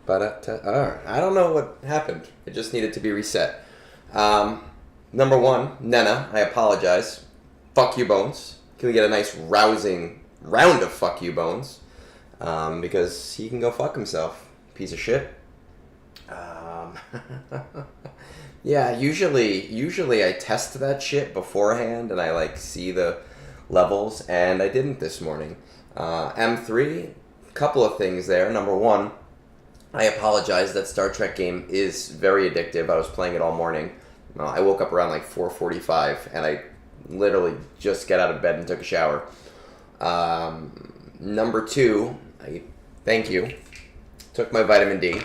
But I don't know what happened. It just needed to be reset. Number one, Nena, I apologize. Fuck you, Bones. Can we get a nice rousing round of fuck you, Bones? Because he can go fuck himself. Piece of shit. Yeah, usually I test that shit beforehand and I like see the levels, and I didn't this morning. M3, couple of things there. Number one, I apologize. That Star Trek game is very addictive. I was playing it all morning. I woke up around like 4:45, and I literally just got out of bed and took a shower. Number two, thank you. Took my vitamin D.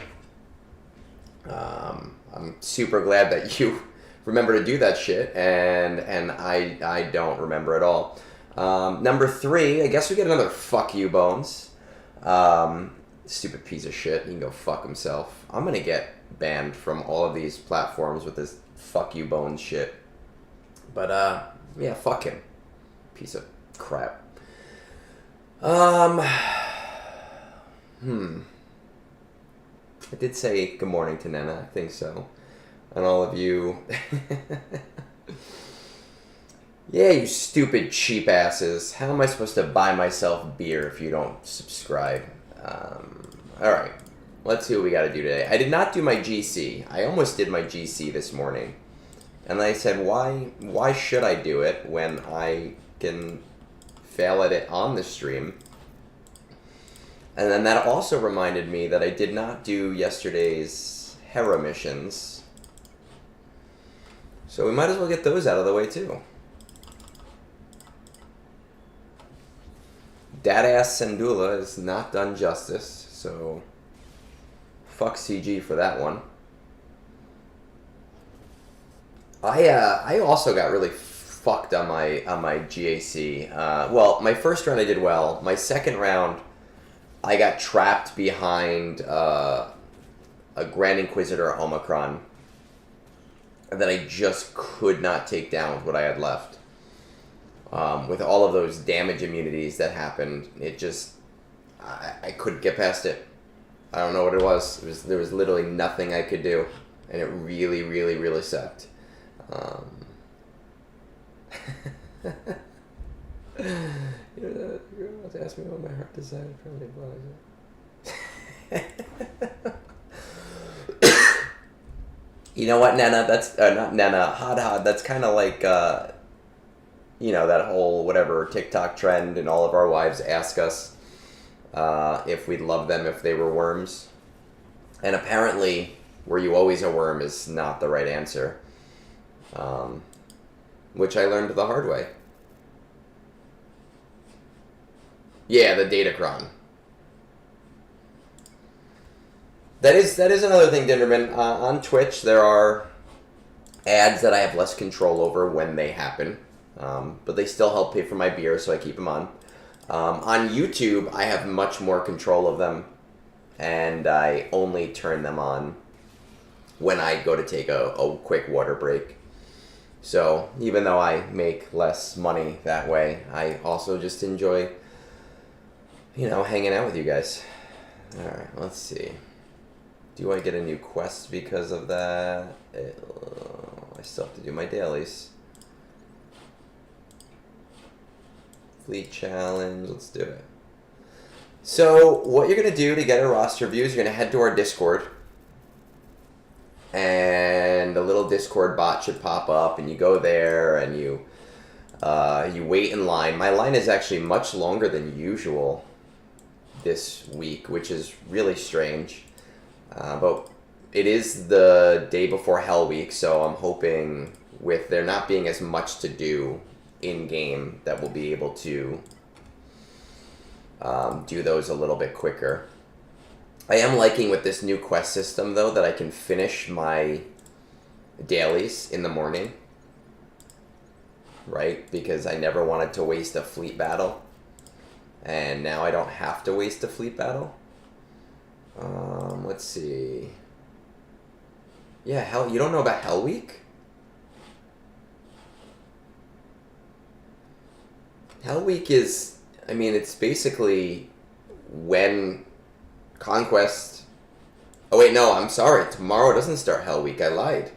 I'm super glad that you remember to do that shit, and I don't remember at all. Number three, I guess we get another fuck you, Bones. Stupid piece of shit. He can go fuck himself. I'm gonna get banned from all of these platforms with this fuck you, Bones shit. But, yeah, fuck him. Piece of crap. I did say good morning to Nena. I think so. And all of you. Yeah, you stupid cheap asses. How am I supposed to buy myself beer if you don't subscribe? Alright, let's see what we gotta do today. I did not do my GC. I almost did my GC this morning. And I said, why should I do it when I can fail at it on the stream? And then that also reminded me that I did not do yesterday's Hera missions. So we might as well get those out of the way too. Dadass Sandula is not done justice, so fuck CG for that one. I also got really fucked on my GAC. Well, my first round I did well. My second round, I got trapped behind a Grand Inquisitor Omicron that I just could not take down with what I had left. With all of those damage immunities that happened, it just... I couldn't get past it. I don't know what it was. There was literally nothing I could do. And it really, really, really sucked. You're about to ask me what my heart decided from the You know what, Nena? That's... not Nena. Hod. That's kind of like... you know, that whole whatever TikTok trend, and all of our wives ask us if we'd love them if they were worms. And apparently, were you always a worm is not the right answer. Which I learned the hard way. Yeah, the Datacron. That is another thing, Dinderman. On Twitch, there are ads that I have less control over when they happen. But they still help pay for my beer, so I keep them on. On YouTube, I have much more control of them, and I only turn them on when I go to take a quick water break. So even though I make less money that way, I also just enjoy, hanging out with you guys. Alright, let's see. Do I get a new quest because of that? I still have to do my dailies. Fleet challenge, let's do it. So, what you're going to do to get a roster view is you're going to head to our Discord. And a little Discord bot should pop up, and you go there, and you wait in line. My line is actually much longer than usual this week, which is really strange. But it is the day before Hell Week, so I'm hoping with there not being as much to do in-game that we'll be able to do those a little bit quicker. I am liking with this new quest system, though, that I can finish my dailies in the morning. Right? Because I never wanted to waste a fleet battle. And now I don't have to waste a fleet battle. Let's see. Yeah, you don't know about Hell Week? Hell Week is, it's basically when Conquest... Oh wait, no, I'm sorry. Tomorrow doesn't start Hell Week. I lied.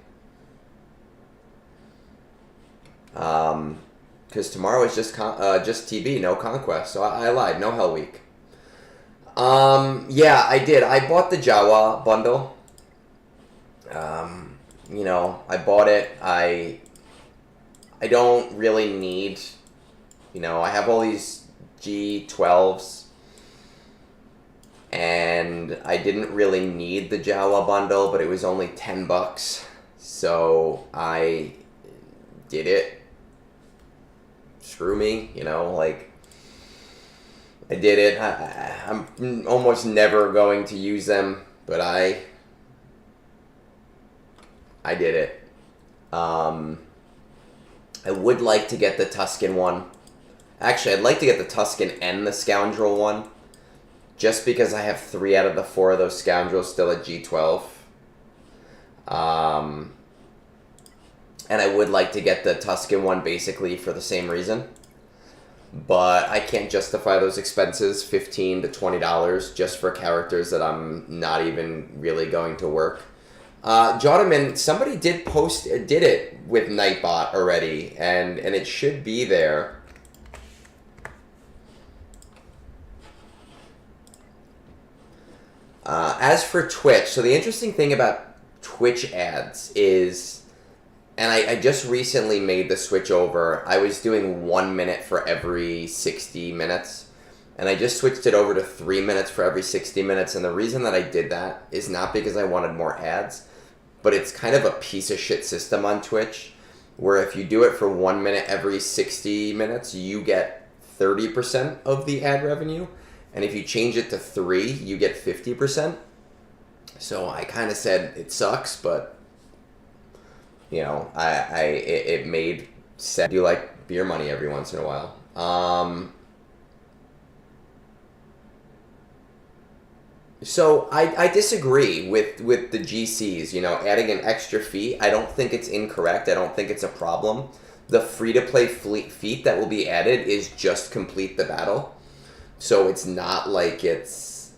Because tomorrow is just TB, no Conquest. So I lied. No Hell Week. Yeah, I did. I bought the Jawa bundle. I bought it. I don't really need... I have all these G12s, and I didn't really need the Jawa bundle, but it was only $10, so I did it. Screw me, I did it. I'm almost never going to use them, but I did it. I would like to get the Tuscan one. Actually, I'd like to get the Tuscan and the Scoundrel one, just because I have 3 out of the 4 of those Scoundrels still at G12. And I would like to get the Tuscan one basically for the same reason. But I can't justify those expenses, $15 to $20, just for characters that I'm not even really going to work. Jotaman, somebody did it with Nightbot already, and it should be there. As for Twitch, so the interesting thing about Twitch ads is, and I just recently made the switch over. I was doing 1 minute for every 60 minutes, and I just switched it over to 3 minutes for every 60 minutes, and the reason that I did that is not because I wanted more ads, but it's kind of a piece of shit system on Twitch, where if you do it for 1 minute every 60 minutes, you get 30% of the ad revenue. And if you change it to 3, you get 50%. So I kind of said it sucks, but it made sense. I do like beer money every once in a while. So I disagree with the GCs. Adding an extra fee, I don't think it's incorrect. I don't think it's a problem. The free-to-play feat that will be added is just complete the battle. So it's not like it's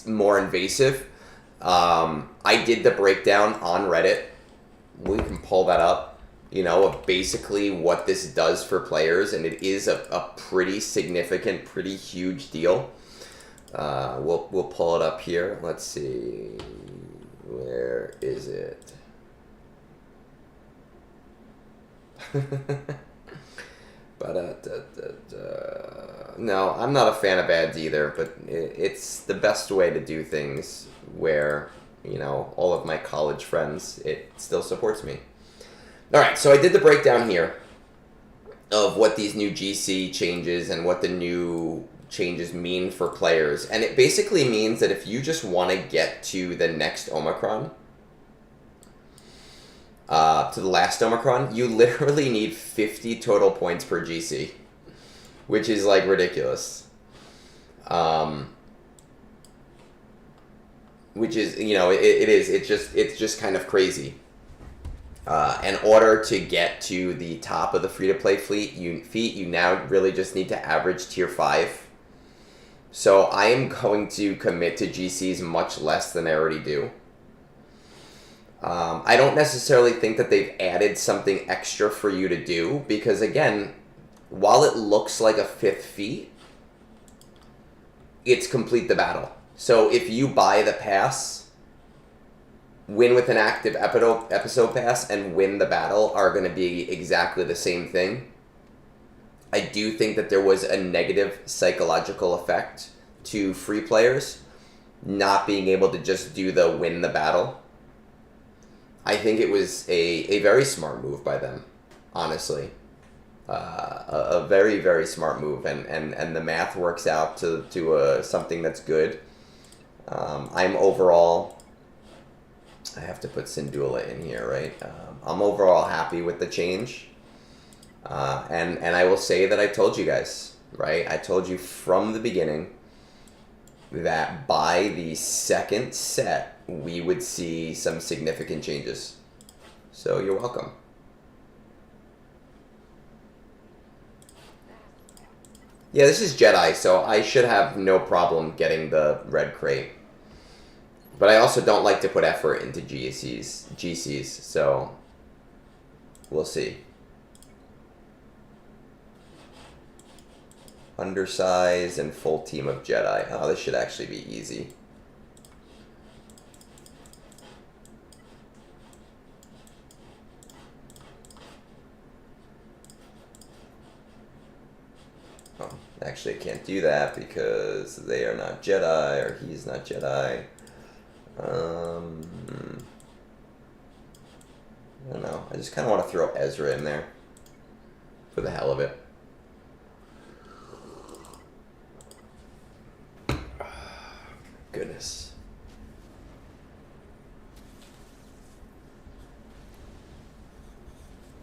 more invasive. I did the breakdown on Reddit. We can pull that up, of basically what this does for players, and it is a pretty significant, pretty huge deal. We'll pull it up here. Let's see. Where is it? No, I'm not a fan of ads either, but it's the best way to do things where, all of my college friends, it still supports me. Alright, so I did the breakdown here of what these new GC changes and what the new changes mean for players. And it basically means that if you just want to get to the next Omicron, to the last Omicron, you literally need 50 total points per GC, which is ridiculous. Which is, you know, it's just kind of crazy. In order to get to the top of the free-to-play feat, you now really just need to average tier 5. So I am going to commit to GCs much less than I already do. I don't necessarily think that they've added something extra for you to do, because again, while it looks like a 5th feat, it's complete the battle. So if you buy the pass, win with an active episode pass, and win the battle are going to be exactly the same thing. I do think that there was a negative psychological effect to free players not being able to just do the win the battle. I think it was a very smart move by them, honestly. A very, very smart move, and the math works out to something that's good. I'm overall... I have to put Syndulla in here, right? I'm overall happy with the change. And I will say that I told you guys, right? I told you from the beginning that by the second set, we would see some significant changes. So you're welcome. Yeah, this is Jedi, so I should have no problem getting the red crate. But I also don't like to put effort into GCs, so we'll see. Undersize and full team of Jedi. Oh, this should actually be easy. Oh, actually I can't do that because they are not Jedi, or he's not Jedi. I don't know. I just kind of want to throw Ezra in there for the hell of it. Goodness.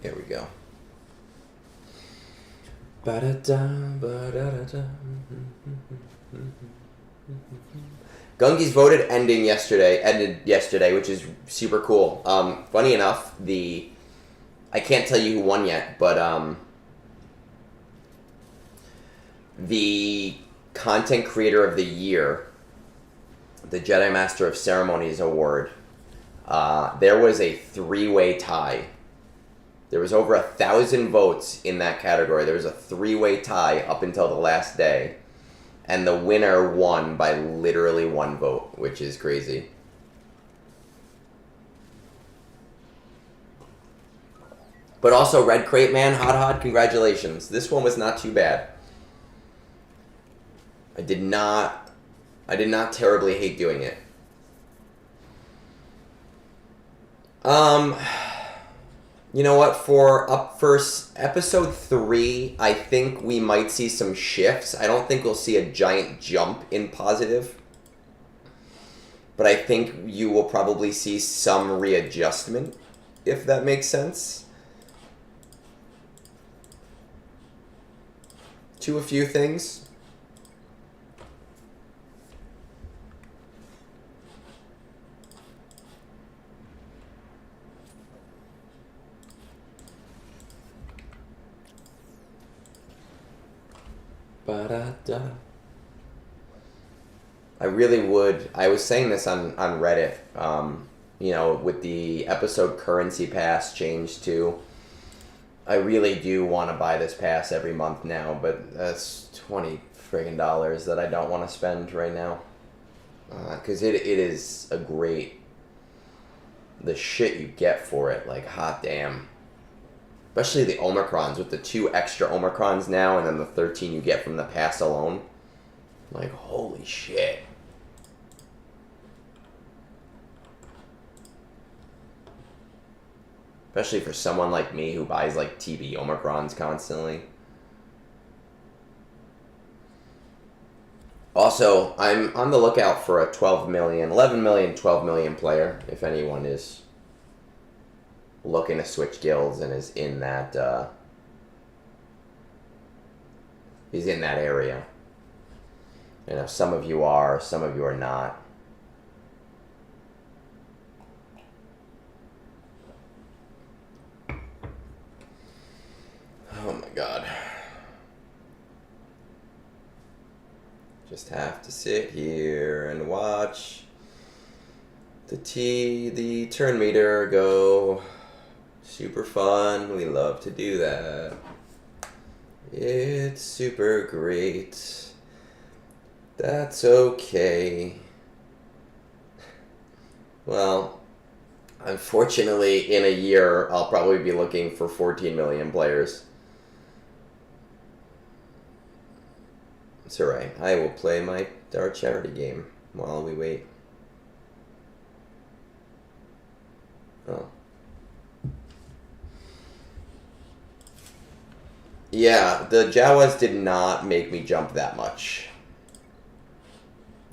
Here we go. Gungi's ended yesterday, which is super cool. Funny enough, I can't tell you who won yet, but the Content Creator of the Year, the Jedi Master of Ceremonies award, there was a 3-way tie. There was over 1,000 votes in that category. There was a 3-way tie up until the last day. And the winner won by literally 1 vote, which is crazy. But also, Red Crate Man, hot, congratulations. This one was not too bad. I did not terribly hate doing it. You know what, for episode 3, I think we might see some shifts. I don't think we'll see a giant jump in positive. But I think you will probably see some readjustment, if that makes sense, to a few things. I really would. I was saying this on Reddit, you know, with the episode currency pass change too. I really do want to buy this pass every month now, but that's $20 friggin' that I don't want to spend right now. Because it is a great... The shit you get for it, like, hot damn. Especially the Omicrons, with the 2 extra Omicrons now, and then the 13 you get from the pass alone. Like, holy shit. Especially for someone like me who buys, like, TB Omicrons constantly. Also, I'm on the lookout for a 11 million, 12 million player, if anyone is looking to switch guilds and is in that area. You know, some of you are, some of you are not. Oh my god. Just have to sit here and watch the turn meter go. Super fun. We love to do that. It's super great. That's okay. Well, unfortunately, in a year, I'll probably be looking for 14 million players. It's alright. I will play our charity game while we wait. Oh. Yeah, the Jawas did not make me jump that much.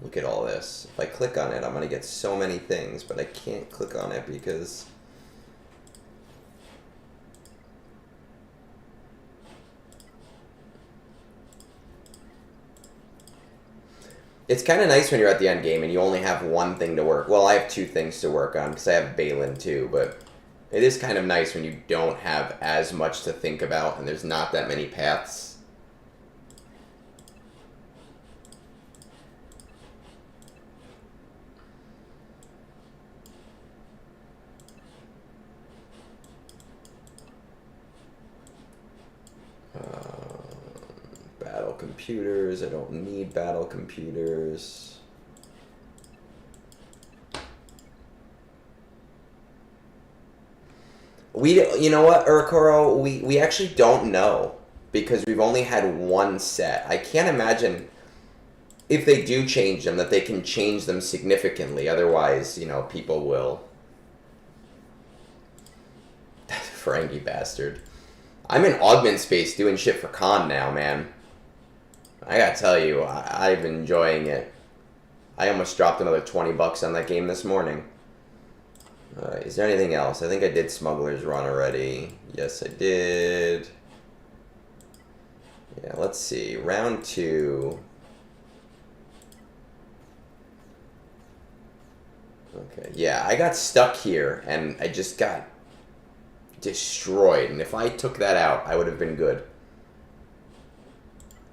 Look at all this. If I click on it, I'm going to get so many things, but I can't click on it because... It's kind of nice when you're at the end game and you only have one thing to work. Well, I have two things to work on because I have Balin too, but it is kind of nice when you don't have as much to think about and there's not that many paths. Battle computers. I don't need battle computers. You know what, Urkoro? We actually don't know because we've only had one set. I can't imagine if they do change them that they can change them significantly. Otherwise, you know, people will. Ferengi bastard. I'm in augment space doing shit for Con now, man. I gotta tell you, I've been enjoying it. I almost dropped another 20 bucks on that game this morning. Is there anything else? I think I did Smuggler's Run already. Yes, I did. Yeah, let's see. Round 2. Okay, yeah, I got stuck here, and I just got destroyed. And if I took that out, I would have been good.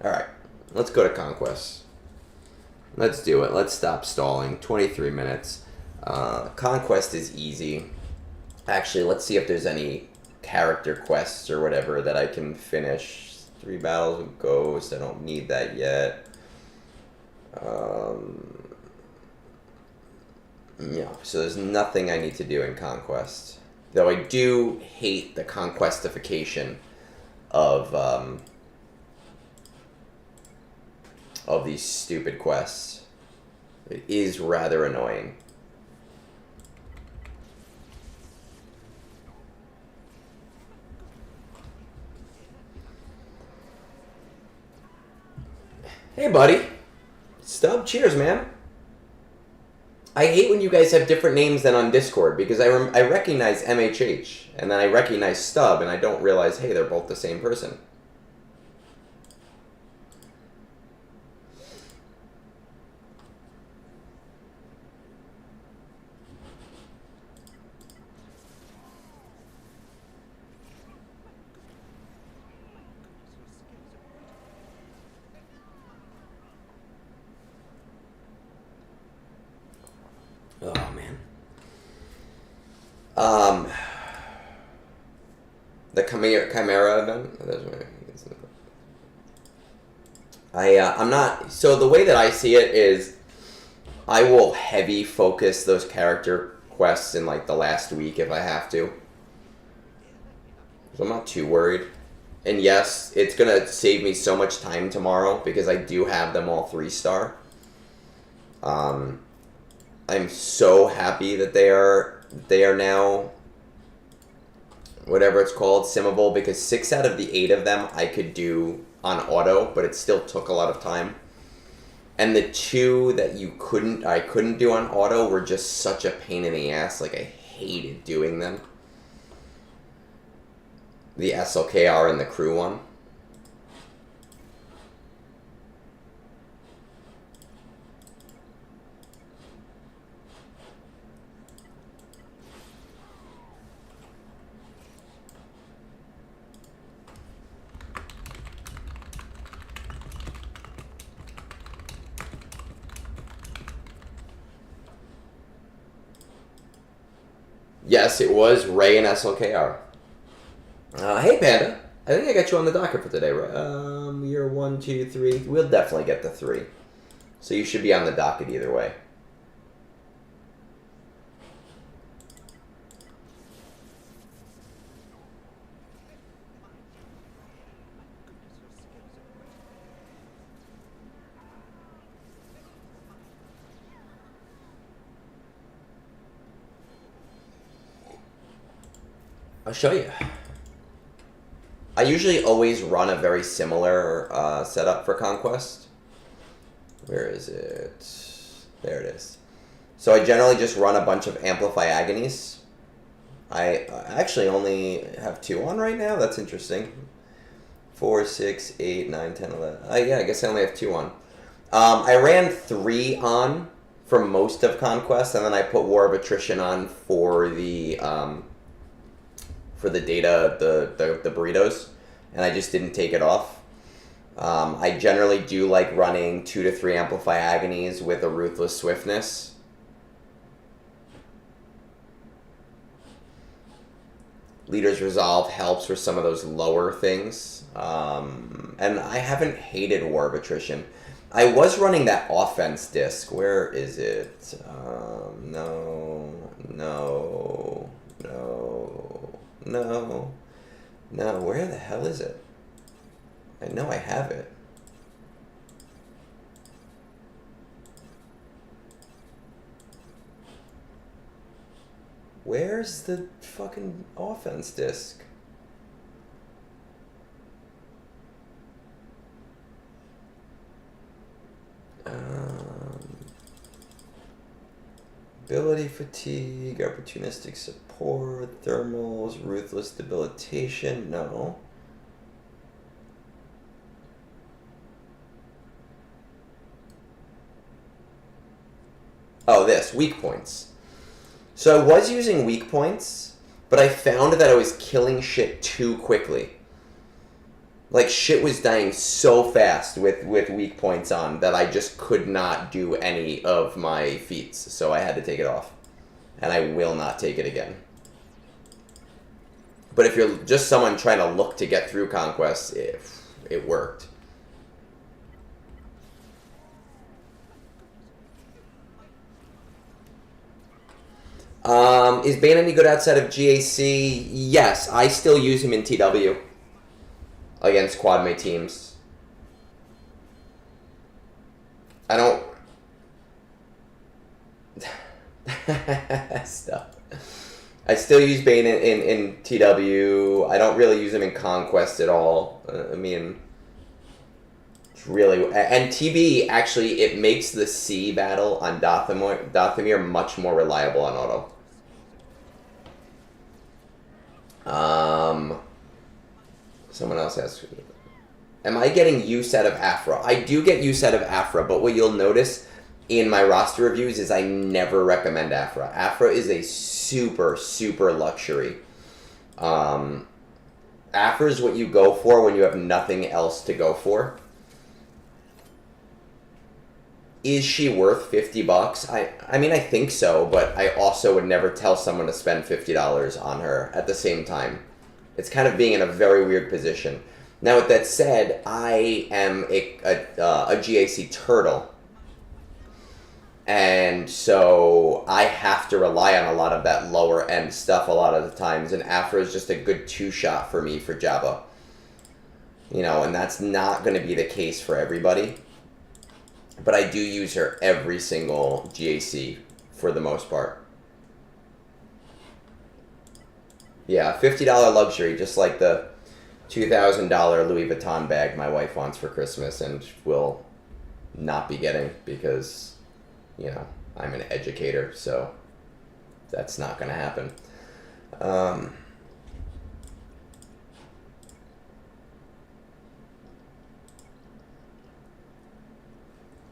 Alright, let's go to Conquest. Let's do it. Let's stop stalling. 23 minutes. Conquest is easy. Actually, let's see if there's any character quests or whatever that I can finish. 3 battles with Ghost. I don't need that yet. Yeah, so there's nothing I need to do in Conquest. Though I do hate the conquestification of these stupid quests. It is rather annoying. Hey, buddy. Stub, cheers, man. I hate when you guys have different names than on Discord, because I recognize MHH, and then I recognize Stub, and I don't realize, hey, they're both the same person. Oh, man. The Chimera event? I'm not... So the way that I see it is I will heavy focus those character quests in, like, the last week if I have to. So I'm not too worried. And yes, it's going to save me so much time tomorrow because I do have them all 3-star. I'm so happy that they are now whatever it's called, simmable, because 6 out of the 8 of them I could do on auto, but it still took a lot of time. And the 2 that I couldn't do on auto were just such a pain in the ass. Like, I hated doing them. The SLKR and the crew one. Yes, it was Ray and SLKR. Hey, Panda. I think I got you on the docket for today, right? You're 1, 2, 3. We'll definitely get the 3. So you should be on the docket either way. I'll show you. I usually always run a very similar setup for Conquest. Where is it? There it is. So I generally just run a bunch of Amplify Agonies. I actually only have 2 on right now. That's interesting. 4, 6, 8, 9, 10, 11. Yeah, I guess I only have 2 on. I ran 3 on for most of Conquest, and then I put War of Attrition on for the data, the burritos, and I just didn't take it off. I generally do like running 2 to 3 Amplify Agonies with a Ruthless Swiftness. Leader's Resolve helps with some of those lower things. And I haven't hated War of Attrition. I was running that offense disc. Where is it? No. Where the hell is it? I know I have it. Where's the fucking offense disc? Ability fatigue, opportunistic support, thermals, ruthless debilitation. No. Oh, this, weak points. So I was using weak points, but I found that I was killing shit too quickly. Like, shit was dying so fast with weak points on that I just could not do any of my feats. So I had to take it off. And I will not take it again. But if you're just someone trying to look to get through Conquest, it worked. Is Bane any good outside of GAC? Yes, I still use him in TW against quadmate teams. I don't... Stop. I still use Bane in TW. I don't really use him in Conquest at all. I mean... It's really... And TB, actually, it makes the C battle on Dathomir much more reliable on auto. Someone else asked, am I getting use out of Afra? I do get use out of Afra, but what you'll notice in my roster reviews is I never recommend Afra. Afra is a super, super luxury. Afra is what you go for when you have nothing else to go for. Is she worth $50? I mean, I think so, but I also would never tell someone to spend $50 on her at the same time. It's kind of being in a very weird position. Now, with that said, I am a GAC turtle. And so I have to rely on a lot of that lower end stuff a lot of the times. And Afra is just a good 2-shot for me for Jabba. You know, and that's not going to be the case for everybody. But I do use her every single GAC for the most part. Yeah, $50 luxury, just like the $2,000 Louis Vuitton bag my wife wants for Christmas and will not be getting because, you know, I'm an educator, so that's not going to happen.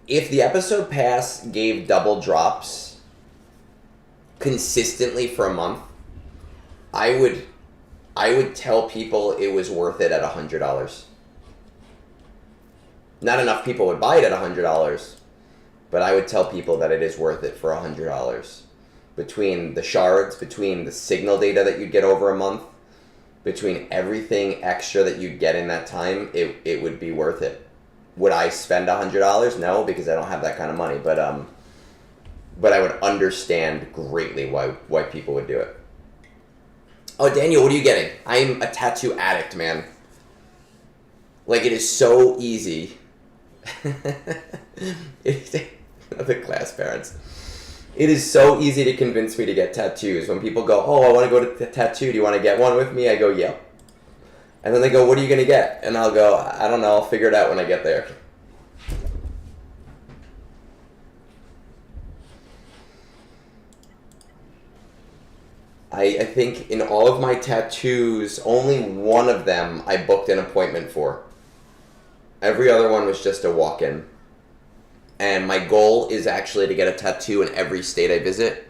If the episode pass gave double drops consistently for a month, I would tell people it was worth it at $100. Not enough people would buy it at $100, but I would tell people that it is worth it for $100. between the shards, between the signal data that you'd get over a month, between everything extra that you'd get in that time, it would be worth it. Would I spend $100? No, because I don't have that kind of money. But I would understand greatly why people would do it. Oh, Daniel, what are you getting? I'm a tattoo addict, man. Like, it is so easy. The class parents. It is so easy to convince me to get tattoos. When people go, oh, I want to go to the tattoo. Do you want to get one with me? I go, yep. And then they go, what are you going to get? And I'll go, I don't know. I'll figure it out when I get there. I think in all of my tattoos, only one of them I booked an appointment for. Every other one was just a walk-in. And my goal is actually to get a tattoo in every state I visit.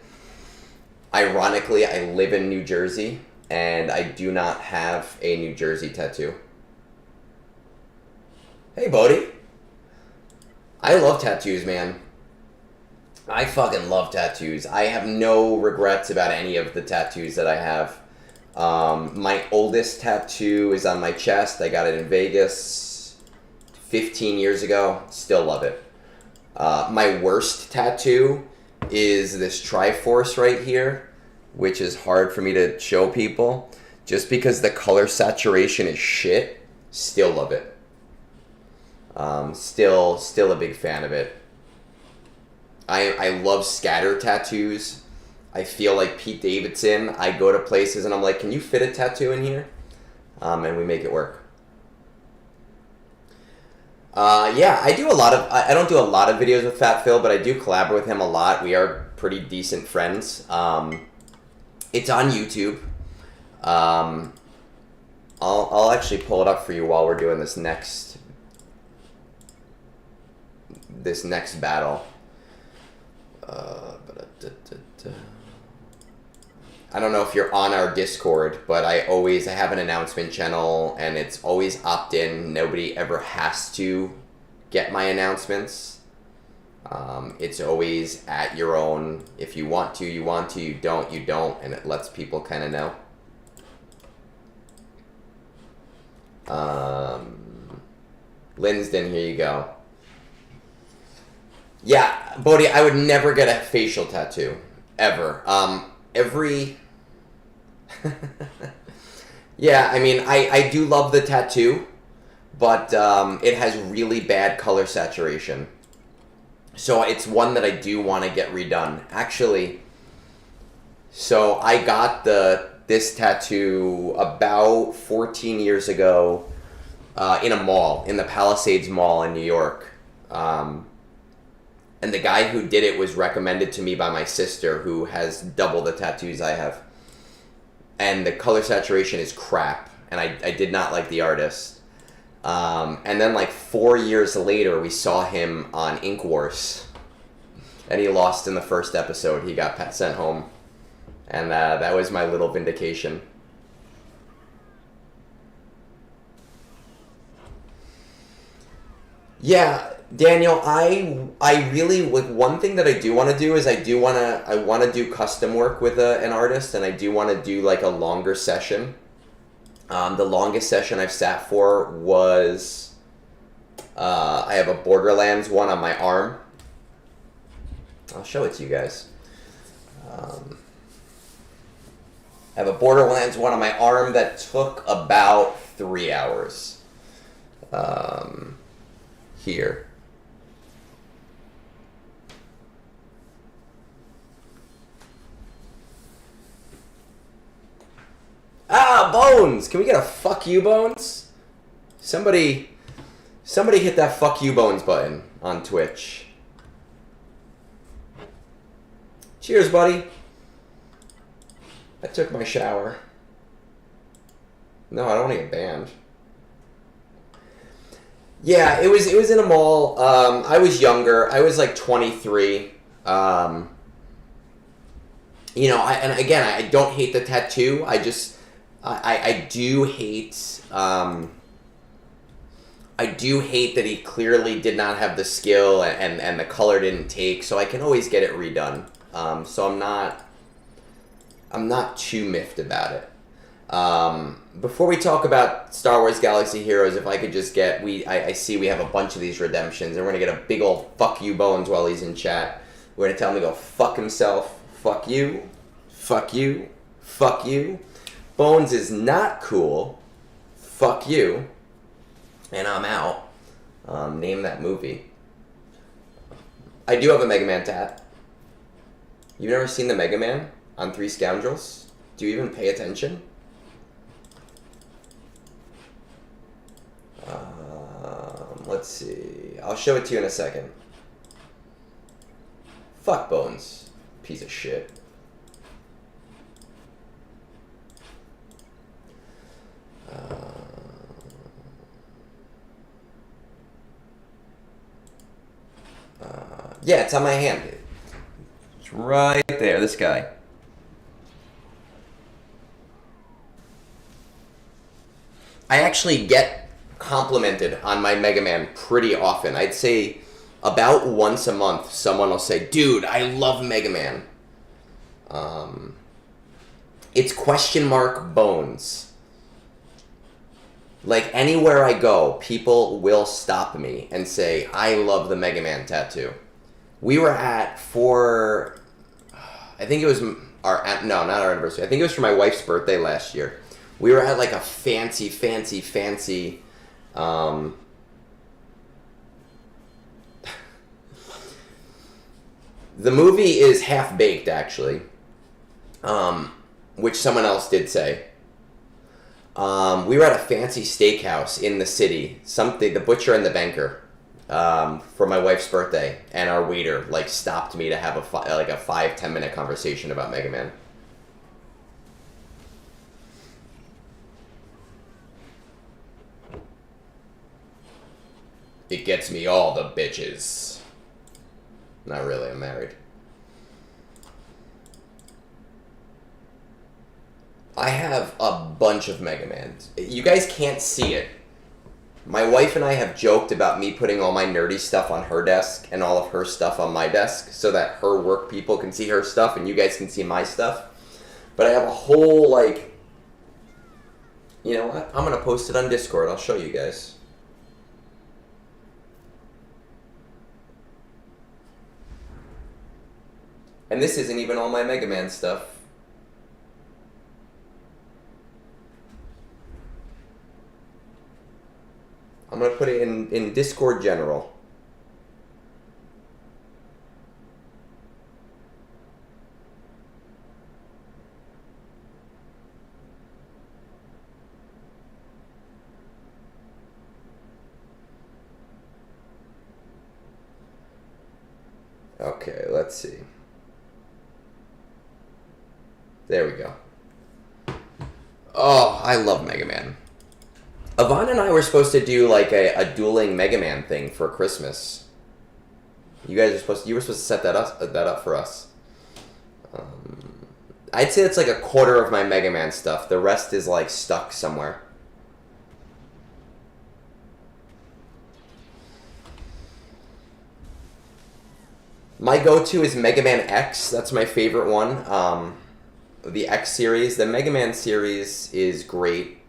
Ironically, I live in New Jersey, and I do not have a New Jersey tattoo. Hey, Bodie. I love tattoos, man. I fucking love tattoos. I have no regrets about any of the tattoos that I have. My oldest tattoo is on my chest. I got it in Vegas 15 years ago. Still love it. My worst tattoo is this Triforce right here, which is hard for me to show people. Just because the color saturation is shit, still love it. Still a big fan of it. I love scatter tattoos. I feel like Pete Davidson. I go to places and I'm like, can you fit a tattoo in here? And we make it work. Yeah, I don't do a lot of videos with Fat Phil, but I do collaborate with him a lot. We are pretty decent friends. It's on YouTube. I'll actually pull it up for you while we're doing this next battle. I don't know if you're on our Discord, but I have an announcement channel, and it's always opt-in. Nobody ever has to get my announcements. It's always at your own. If you want to, you want to. You don't, you don't. And it lets people kind of know. Linsden, here you go. Yeah, Bodhi, I would never get a facial tattoo. Ever. Yeah, I mean, I do love the tattoo, but it has really bad color saturation. So it's one that I do want to get redone. Actually, so I got this tattoo about 14 years ago in a mall, in the Palisades Mall in New York. And the guy who did it was recommended to me by my sister, who has double the tattoos I have. And the color saturation is crap, and I did not like the artist. And then like 4 years later, we saw him on Ink Wars, and he lost in the first episode. He got sent home, and that was my little vindication. Yeah, Daniel, I really, like, one thing that I do want to do is I want to do custom work with an artist, and I do want to do like a longer session. The longest session I've sat for was I have a Borderlands one on my arm. I'll show it to you guys. I have a Borderlands one on my arm that took about 3 hours. Here. Ah, Bones! Can we get a fuck you, Bones? Somebody hit that fuck you, Bones button on Twitch. Cheers, buddy. I took my shower. No, I don't want to get banned. Yeah, it was in a mall. I was younger. I was like 23. And again, I don't hate the tattoo. I do hate. I do hate that he clearly did not have the skill and the color didn't take. So I can always get it redone. So I'm not. I'm not too miffed about it. Before we talk about Star Wars Galaxy Heroes, if I could just get, I see we have a bunch of these redemptions, and we're gonna get a big old fuck you Bones while he's in chat. We're gonna tell him to go fuck himself, fuck you, fuck you, fuck you. Bones is not cool, fuck you, and I'm out. Name that movie. I do have a Mega Man tat. You've never seen the Mega Man on Three Scoundrels? Do you even pay attention? Let's see. I'll show it to you in a second. Fuck Bones. Piece of shit. Yeah, it's on my hand. It's right there, this guy. I actually get complimented on my Mega Man pretty often. I'd say about once a month someone will say, dude, I love Mega Man. It's question mark Bones. Like, anywhere I go, people will stop me and say, I love the Mega Man tattoo. We were at I think it was no, not our anniversary. I think it was for my wife's birthday last year. We were at like a fancy the movie is half-baked, actually, which someone else did say. We were at a fancy steakhouse in the city, the Butcher and the Banker, for my wife's birthday, and our waiter like stopped me to have a 5-10 minute conversation about Mega Man. It gets me all the bitches. Not really, I'm married. I have a bunch of Mega Mans. You guys can't see it. My wife and I have joked about me putting all my nerdy stuff on her desk and all of her stuff on my desk so that her work people can see her stuff and you guys can see my stuff. But I have a whole, like... You know what? I'm going to post it on Discord. I'll show you guys. And this isn't even all my Mega Man stuff. I'm going to put it in Discord General. Okay, let's see. There we go. Oh, I love Mega Man. Yvonne and I were supposed to do like a dueling Mega Man thing for Christmas. You were supposed to set that up for us. I'd say it's like a quarter of my Mega Man stuff. The rest is like stuck somewhere. My go-to is Mega Man X. That's my favorite one. The X series. The Mega Man series is great.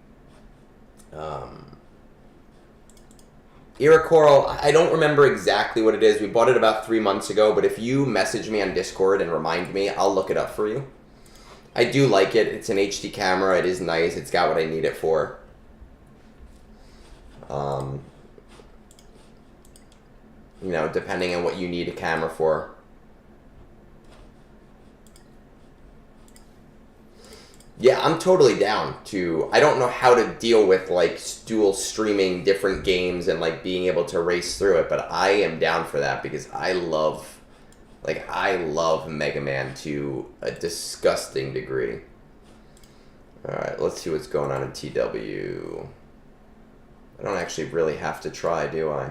Iracoral, I don't remember exactly what it is. We bought it about 3 months ago, but if you message me on Discord and remind me, I'll look it up for you. I do like it. It's an HD camera. It is nice. It's got what I need it for. You know, depending on what you need a camera for. Yeah, I'm totally down to... I don't know how to deal with, like, dual streaming different games and, like, being able to race through it, but I am down for that because I love Mega Man to a disgusting degree. Alright, let's see what's going on in TW. I don't actually really have to try, do I?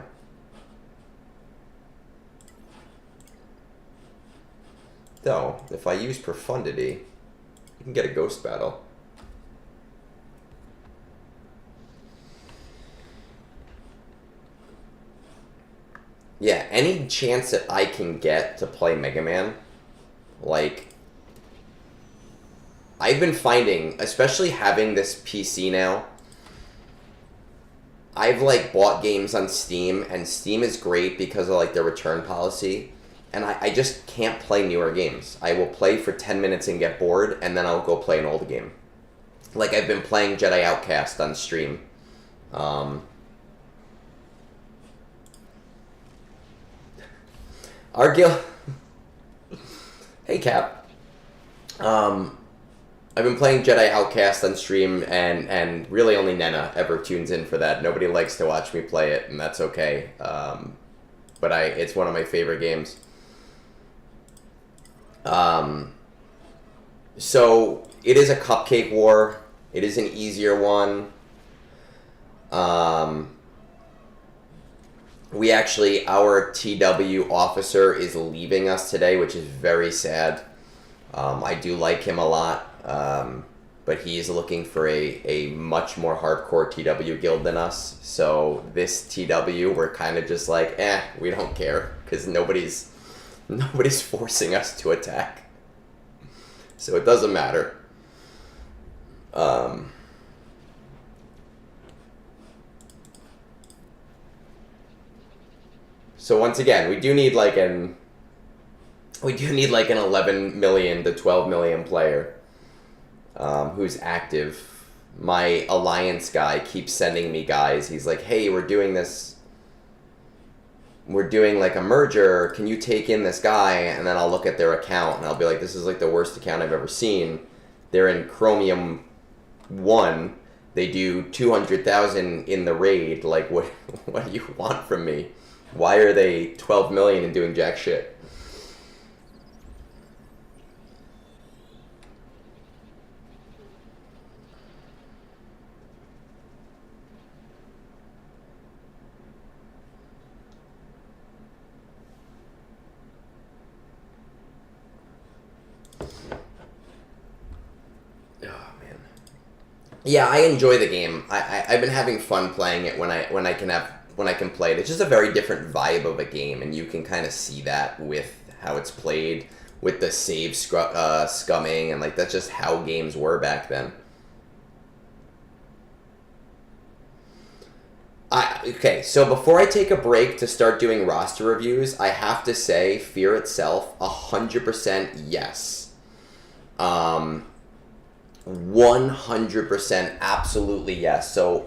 Though, if I use Profundity... You can get a ghost battle. Yeah, any chance that I can get to play Mega Man, like, I've been finding, especially having this PC now, I've like bought games on Steam, and Steam is great because of like their return policy, and I just can't play newer games. I will play for 10 minutes and get bored, and then I'll go play an old game. Like I've been playing Jedi Outcast on stream. Our guild... Hey, Cap. I've been playing Jedi Outcast on stream, and really only Nena ever tunes in for that. Nobody likes to watch me play it, and that's okay. But it's one of my favorite games. So, it is a cupcake war. It is an easier one. We actually, our TW officer is leaving us today, which is very sad. I do like him a lot, but he's looking for a much more hardcore TW guild than us. So this TW, we're kind of just like, we don't care, because nobody's forcing us to attack. So it doesn't matter. So once again, we do need like an 11 million to 12 million player who's active. My alliance guy keeps sending me guys. He's like, hey, we're doing this. We're doing like a merger. Can you take in this guy? And then I'll look at their account and I'll be like, this is like the worst account I've ever seen. They're in Chromium 1. They do 200,000 in the raid. Like, what do you want from me? Why are they 12 million and doing jack shit? Yeah, I enjoy the game. I've been having fun playing it when I can play it. It's just a very different vibe of a game, and you can kind of see that with how it's played, with the save scumming, and like that's just how games were back then. Okay, so before I take a break to start doing roster reviews, I have to say, Fear itself, 100% yes. 100% absolutely yes. So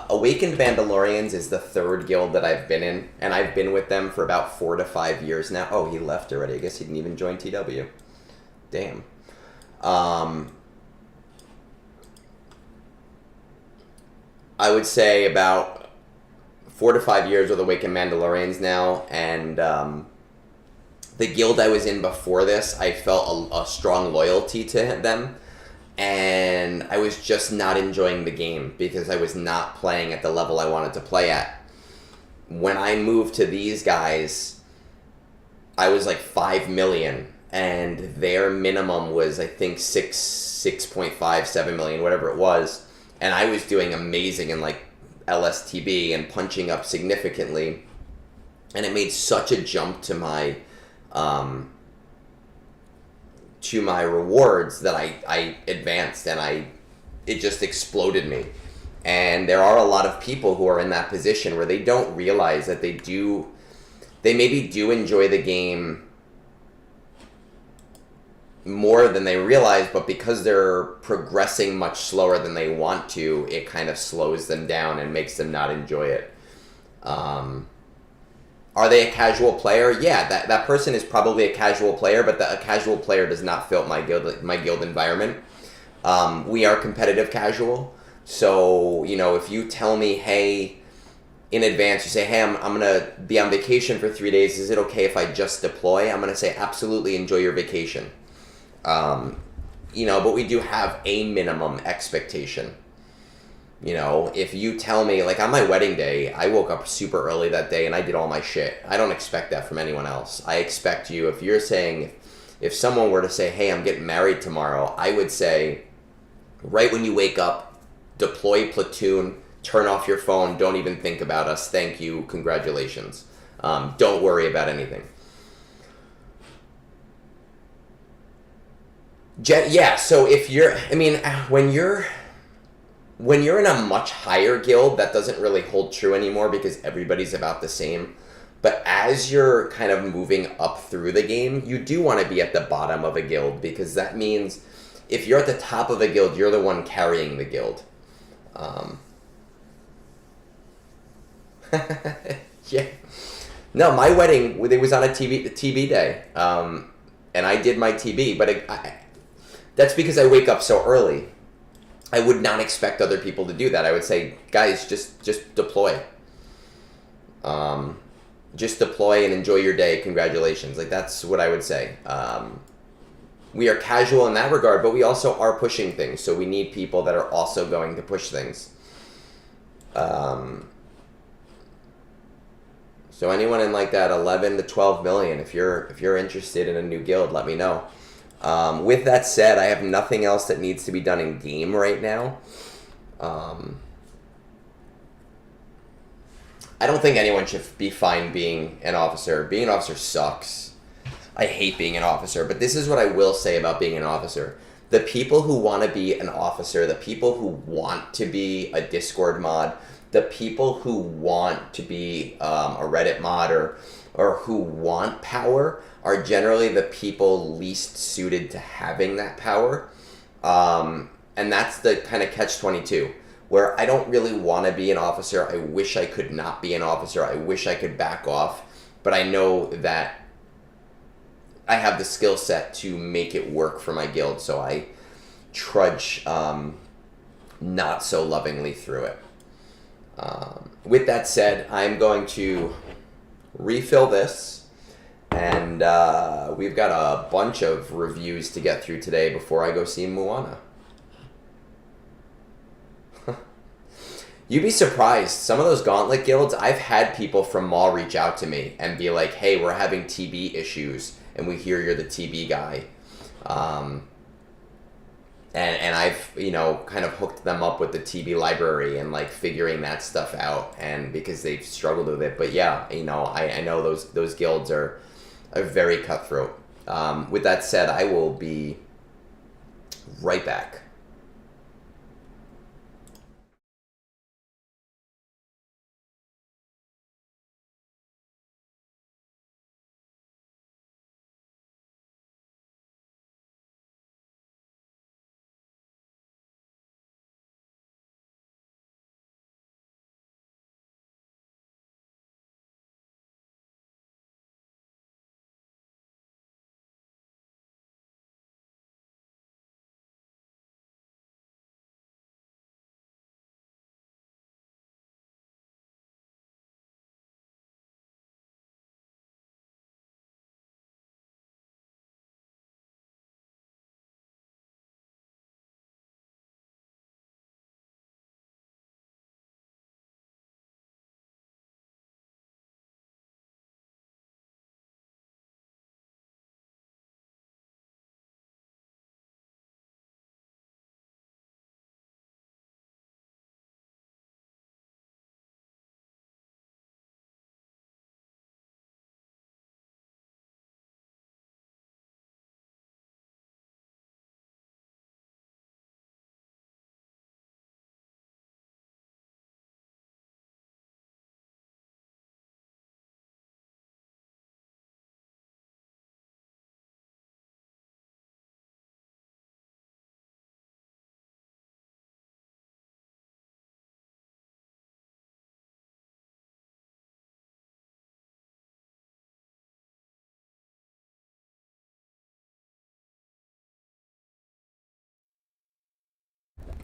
Awakened Mandalorians is the third guild that I've been in, and I've been with them for about 4 to 5 years now. Oh, he left already. I guess he didn't even join TW. Damn. I would say about 4 to 5 years with Awakened Mandalorians now, and the guild I was in before this, I felt a strong loyalty to them. And I was just not enjoying the game because I was not playing at the level I wanted to play at. When I moved to these guys, I was like 5 million, and their minimum was, I think, 6.5, 7 million, whatever it was. And I was doing amazing in like LSTB and punching up significantly. And it made such a jump to my rewards that I advanced, and it just exploded me. And there are a lot of people who are in that position where they don't realize that they maybe do enjoy the game more than they realize, but because they're progressing much slower than they want to, it kind of slows them down and makes them not enjoy it. Are they a casual player? Yeah, that person is probably a casual player, but a casual player does not fit my guild environment. We are competitive casual, so if you tell me, hey, in advance, you say, hey, I'm gonna be on vacation for 3 days. Is it okay if I just deploy? I'm gonna say, absolutely, enjoy your vacation. But we do have a minimum expectation. If you tell me, like on my wedding day, I woke up super early that day and I did all my shit. I don't expect that from anyone else. I expect you, if you're saying, if someone were to say, hey, I'm getting married tomorrow, I would say, right when you wake up, deploy platoon, turn off your phone, don't even think about us, thank you, congratulations. Don't worry about anything. Yeah, so if you're, I mean, when you're in a much higher guild, that doesn't really hold true anymore because everybody's about the same. But as you're kind of moving up through the game, you do want to be at the bottom of a guild because that means if you're at the top of a guild, you're the one carrying the guild. Um, yeah. No, my wedding, it was on a TB day. And I did my TB, but that's because I wake up so early. I would not expect other people to do that. I would say, guys, just deploy. Just deploy and enjoy your day. Congratulations. Like, that's what I would say. We are casual in that regard, but we also are pushing things. So we need people that are also going to push things. So anyone in like that 11 to 12 million, if you're interested in a new guild, let me know. With that said, I have nothing else that needs to be done in game right now. I don't think anyone should be fine being an officer. Being an officer sucks. I hate being an officer, but this is what I will say about being an officer. The people who want to be an officer, the people who want to be a Discord mod, the people who want to be a Reddit mod or who want power are generally the people least suited to having that power. And that's the kind of catch-22, where I don't really want to be an officer. I wish I could not be an officer. I wish I could back off. But I know that I have the skill set to make it work for my guild, so I trudge not so lovingly through it. With that said, I'm going to refill this, and we've got a bunch of reviews to get through today before I go see Moana. You'd be surprised. Some of those Gauntlet guilds, I've had people from Maul reach out to me and be like, hey, we're having TB issues, and we hear you're the TB guy. And I've, kind of hooked them up with the TB library and, like, figuring that stuff out, and because they've struggled with it. But, yeah, I know those guilds are very cutthroat. With that said, I will be right back.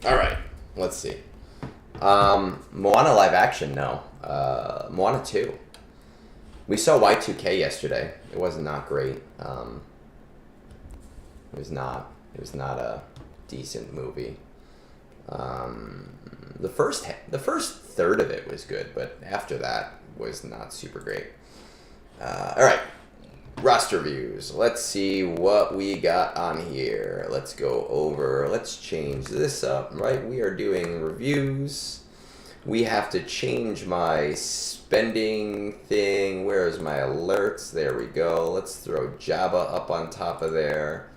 All right, let's see. Moana live action, no. Moana 2. We saw Y2K yesterday. It was not great. It was not a decent movie. The first third of it was good, but after that was not super great. All right, roster views. Let's see what we got on here. Let's go over. Let's change this up. Right, we are doing reviews. We have to change my spending thing. Where's my alerts? There we go. Let's throw Jabba up on top of there.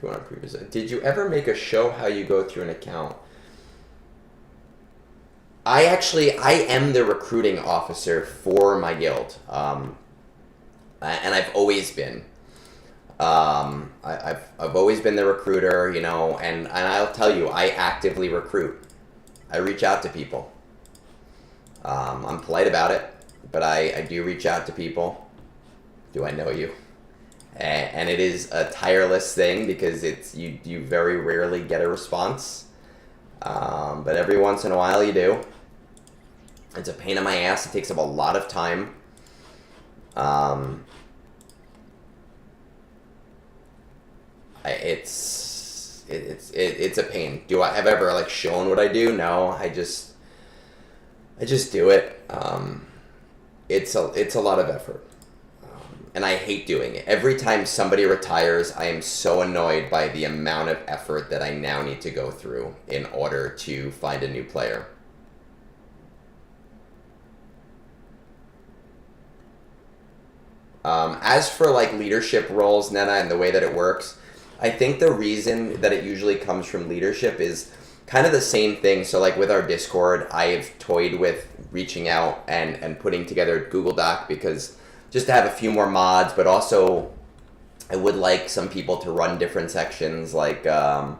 If you want to previous it. Did you ever make a show how you go through an account? I am the recruiting officer for my guild. And I've always been. I've always been the recruiter, you know, and I'll tell you, I actively recruit. I reach out to people. I'm polite about it, but I do reach out to people. Do I know you? And it is a tireless thing because you very rarely get a response. But every once in a while you do. It's a pain in my ass. It takes up a lot of time. It's a pain. Do I have ever like shown what I do? No, I just do it. It's a lot of effort. And I hate doing it. Every time somebody retires, I am so annoyed by the amount of effort that I now need to go through in order to find a new player. As for like leadership roles, Netta, and the way that it works, I think the reason that it usually comes from leadership is kind of the same thing. So like with our Discord, I've toyed with reaching out and putting together a Google Doc because just to have a few more mods, but also I would like some people to run different sections like the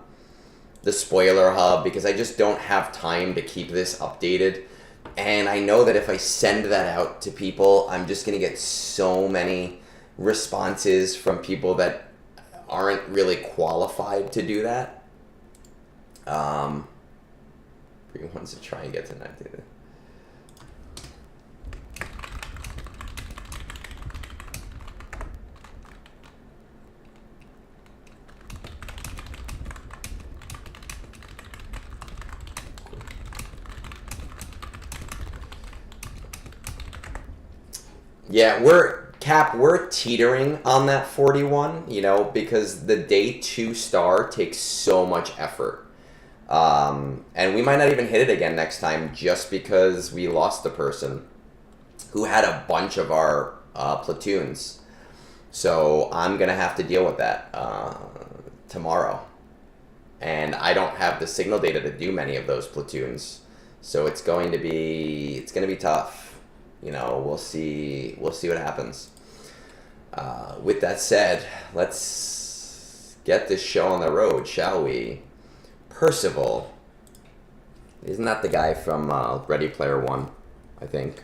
spoiler hub because I just don't have time to keep this updated. And I know that if I send that out to people, I'm just going to get so many responses from people that aren't really qualified to do that. He wants to try and get to 19. Yeah, we're teetering on that 41, you know, because the day 2 star takes so much effort. And we might not even hit it again next time just because we lost the person who had a bunch of our platoons. So I'm going to have to deal with that tomorrow. And I don't have the signal data to do many of those platoons. So it's going to be tough. You know, we'll see what happens. With that said, let's get this show on the road, shall we? Perzival. Isn't that the guy from Ready Player One, I think?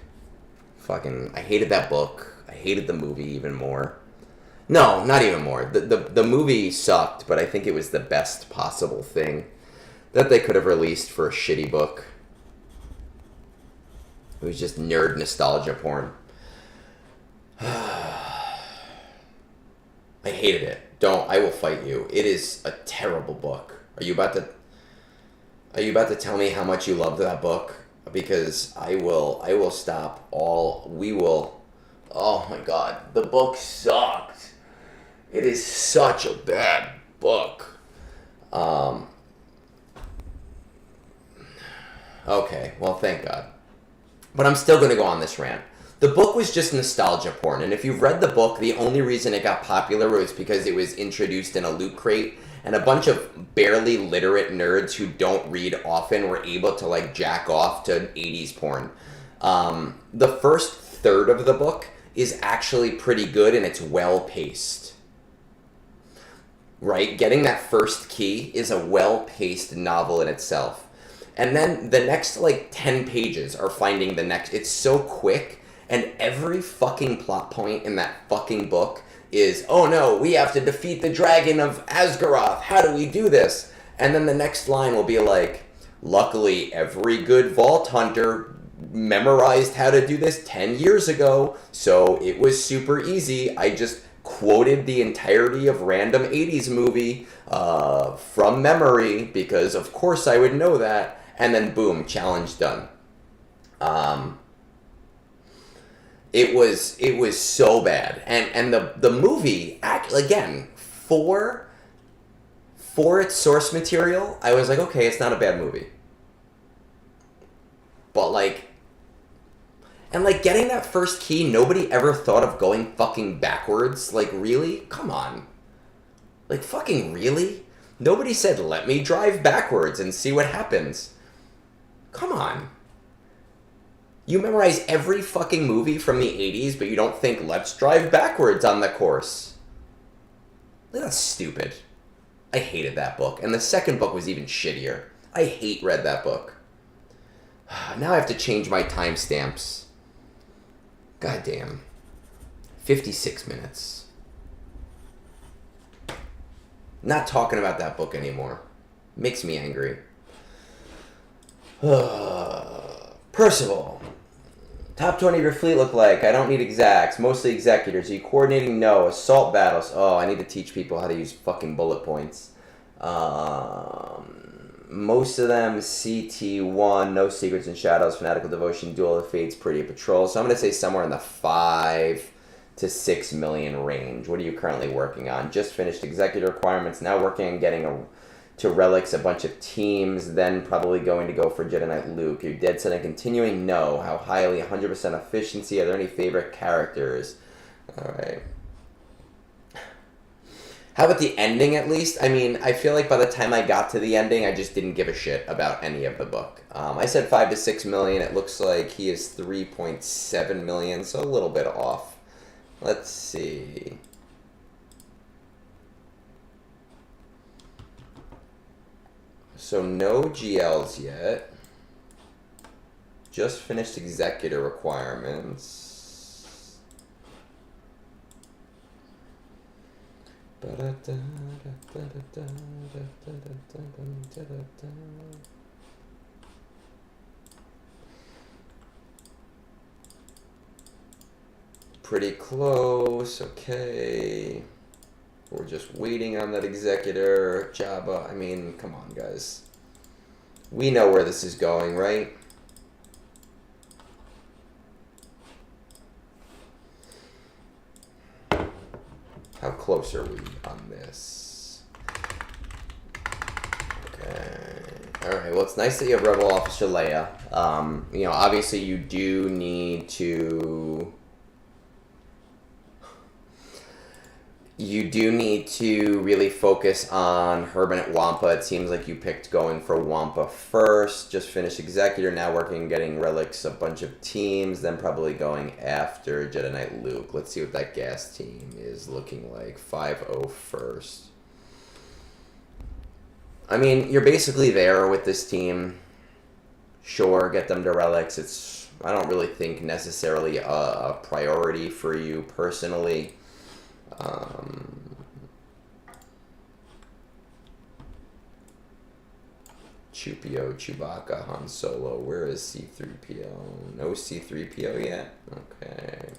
Fucking, I hated that book. I hated the movie even more. No, not even more. The movie sucked, but I think it was the best possible thing that they could have released for a shitty book. It was just nerd nostalgia porn. I hated it. I will fight you. It is a terrible book. Are you about to tell me how much you loved that book? Because I will stop we will. Oh my god. The book sucked. It is such a bad book. Okay, well, thank God. But I'm still going to go on this rant. The book was just nostalgia porn, and if you've read the book, the only reason it got popular was because it was introduced in a loot crate, and a bunch of barely literate nerds who don't read often were able to, like, jack off to 80s porn. The first third of the book is actually pretty good, and it's well-paced. Right? Getting that first key is a well-paced novel in itself. And then the next, like, 10 pages are finding the next. It's so quick, and every fucking plot point in that fucking book is, oh no, we have to defeat the dragon of Asgaroth. How do we do this? And then the next line will be like, luckily every good vault hunter memorized how to do this 10 years ago, so it was super easy. I just quoted the entirety of random 80s movie from memory, because of course I would know that. And then boom, challenge done. It was so bad, and the movie again for its source material, I was like, okay, it's not a bad movie. But like, and like getting that first key, nobody ever thought of going fucking backwards. Like, really? Come on. Like, fucking really? Nobody said, let me drive backwards and see what happens. Come on. You memorize every fucking movie from the 80s, but you don't think, let's drive backwards on the course. That's stupid. I hated that book. And the second book was even shittier. I read that book. Now I have to change my timestamps. God damn. 56 minutes. Not talking about that book anymore. Makes me angry. Perzival. Top 20 of your fleet look like. I don't need execs. Mostly executors. Are you coordinating? No. Assault battles. Oh, I need to teach people how to use fucking bullet points. Most of them CT1, No Secrets and Shadows, Fanatical Devotion, Duel of the Fates, Pretty Patrol. So I'm going to say somewhere in the 5 to 6 million range. What are you currently working on? Just finished executive requirements. Now working on getting to relics a bunch of teams. Then probably going to go for Jedi Knight Luke. You're dead set on continuing? No. How highly? 100% efficiency. Are there any favorite characters? All right. How about the ending, at least? I mean, I feel like by the time I got to the ending, I just didn't give a shit about any of the book. I said 5 to 6 million. It looks like he is 3.7 million, so a little bit off. Let's see. So no GLs yet. Just finished executor requirements. Pretty close, okay. We're just waiting on that executor. Jabba, I mean, come on, guys. We know where this is going, right? How close are we on this? Okay. Alright, well, it's nice that you have Rebel Officer Leia. You know, obviously you do need to... You do need to really focus on Hurban at Wampa. It seems like you picked going for Wampa first. Just finished Executor, now working on getting relics, a bunch of teams, then probably going after Jedi Knight Luke. Let's see what that gas team is looking like. 5-0 first. I mean, you're basically there with this team. Sure, get them to relics. It's, I don't really think necessarily a priority for you personally. Chupio, Chewbacca, Han Solo. Where is C-3PO? No C-3PO yet? Okay.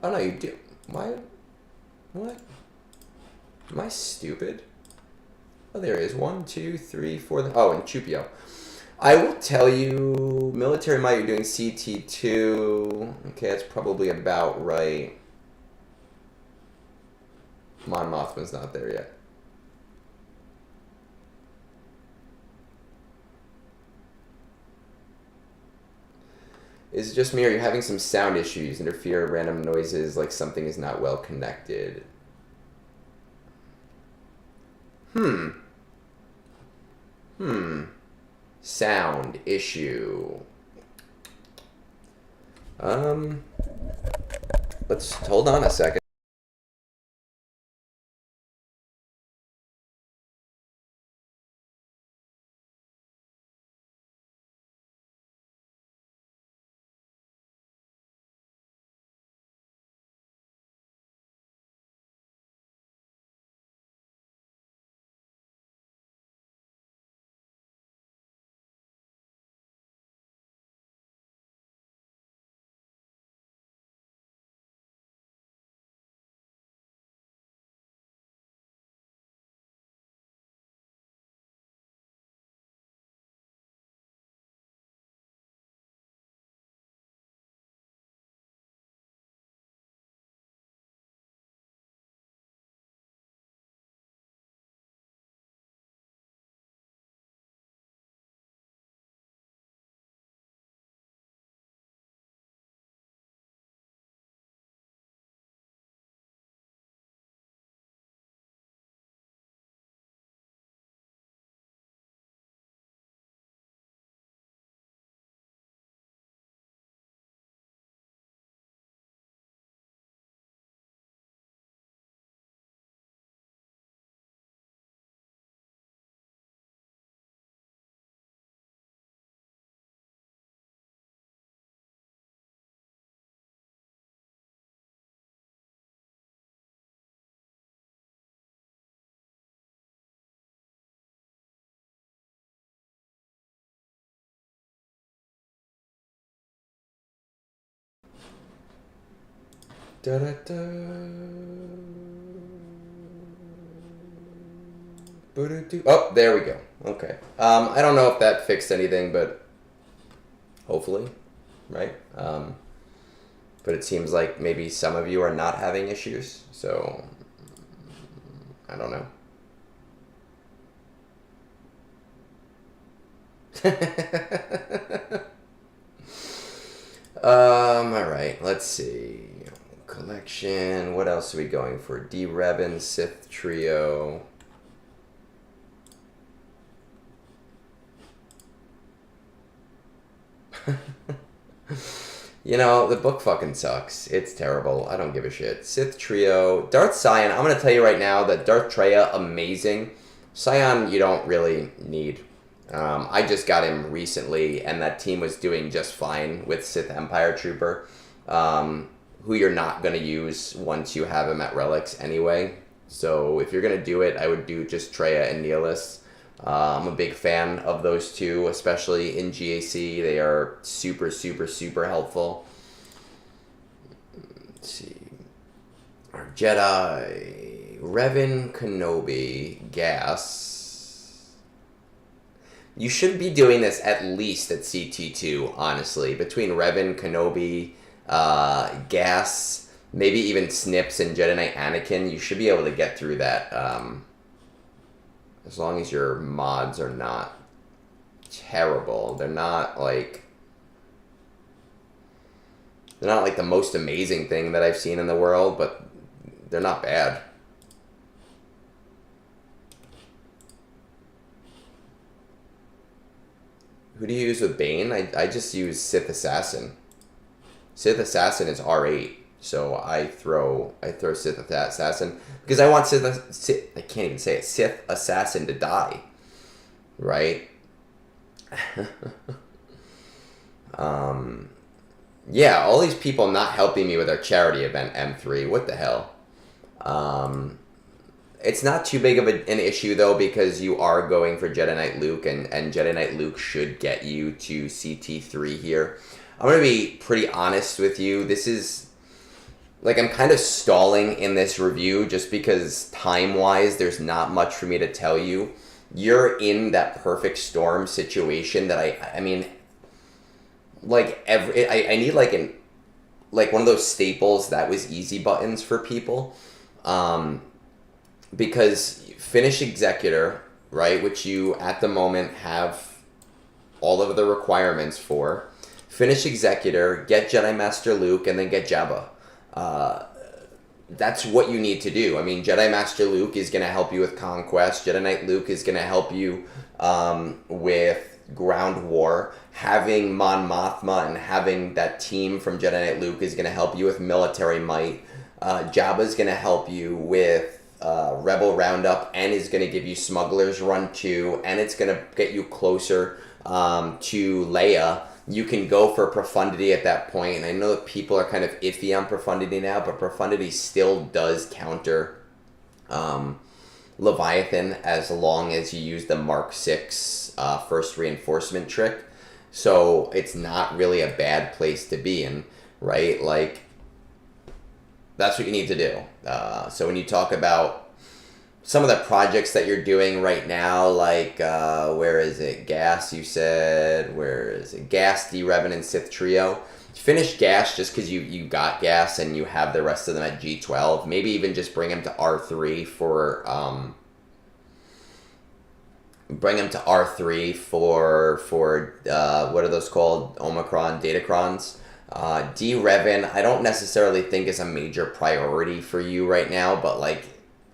Oh, no, you do. Why? What? Am I stupid? Oh, there he is. 1, 2, 3, 4. Oh, and Chupio. I will tell you, military might, you're doing CT2. Okay, that's probably about right. Mon Mothma's not there yet. Is it just me, or are you having some sound issues, interfere random noises, like something is not well connected? Sound issue. Let's hold on a second. Da-da-da. Oh, there we go. Okay. I don't know if that fixed anything, but hopefully, right? But it seems like maybe some of you are not having issues, so I don't know. All right, let's see. Collection. What else are we going for? D-Revan, Sith Trio. You know, the book fucking sucks. It's terrible. I don't give a shit. Sith Trio. Darth Scion. I'm going to tell you right now that Darth Treya, amazing. Scion, you don't really need. I just got him recently, and that team was doing just fine with Sith Empire Trooper, who you're not going to use once you have him at Relics anyway. So if you're going to do it, I would do just Treya and Nihilus. I'm a big fan of those two, especially in GAC. They are super, super, super helpful. Let's see. Our Jedi. Revan, Kenobi, Gas. You should be doing this at least at CT2, honestly. Between Revan, Kenobi, Gas, maybe even Snips and Jedi Knight Anakin, you should be able to get through that. As long as your mods are not terrible. They're not like the most amazing thing that I've seen in the world, but they're not bad. Who do you use with Bane? I just use Sith Assassin. Sith Assassin is R8. So I throw Sith Assassin because I want Sith I can't even say it. Sith Assassin to die, right? Yeah, all these people not helping me with our charity event M3. What the hell? It's not too big of an issue though because you are going for Jedi Knight Luke and Jedi Knight Luke should get you to CT3 here. I'm gonna be pretty honest with you. This is. Like, I'm kind of stalling in this review just because time-wise, there's not much for me to tell you. You're in that perfect storm situation that I mean, like, I need, like, one of those staples that was easy buttons for people. Because finish Executor, right, which you, at the moment, have all of the requirements for. Finish Executor, get Jedi Master Luke, and then get Jabba. That's what you need to do. I mean, Jedi Master Luke is going to help you with Conquest. Jedi Knight Luke is going to help you with Ground War. Having Mon Mothma and having that team from Jedi Knight Luke is going to help you with Military Might. Jabba's going to help you with Rebel Roundup and is going to give you Smuggler's Run 2, and it's going to get you closer to Leia. You can go for Profundity at that point. And I know that people are kind of iffy on Profundity now, but Profundity still does counter Leviathan as long as you use the Mark 6 first reinforcement trick. So it's not really a bad place to be in, right? Like, that's what you need to do. So when you talk about some of the projects that you're doing right now, like, where is it? Gas, you said. Where is it? Gas, D-Revan, and Sith Trio. Finish Gas just because you got Gas and you have the rest of them at G12. Maybe even just bring them to R3 for, what are those called? Omicron Datacrons. D-Revan, I don't necessarily think is a major priority for you right now, but, like,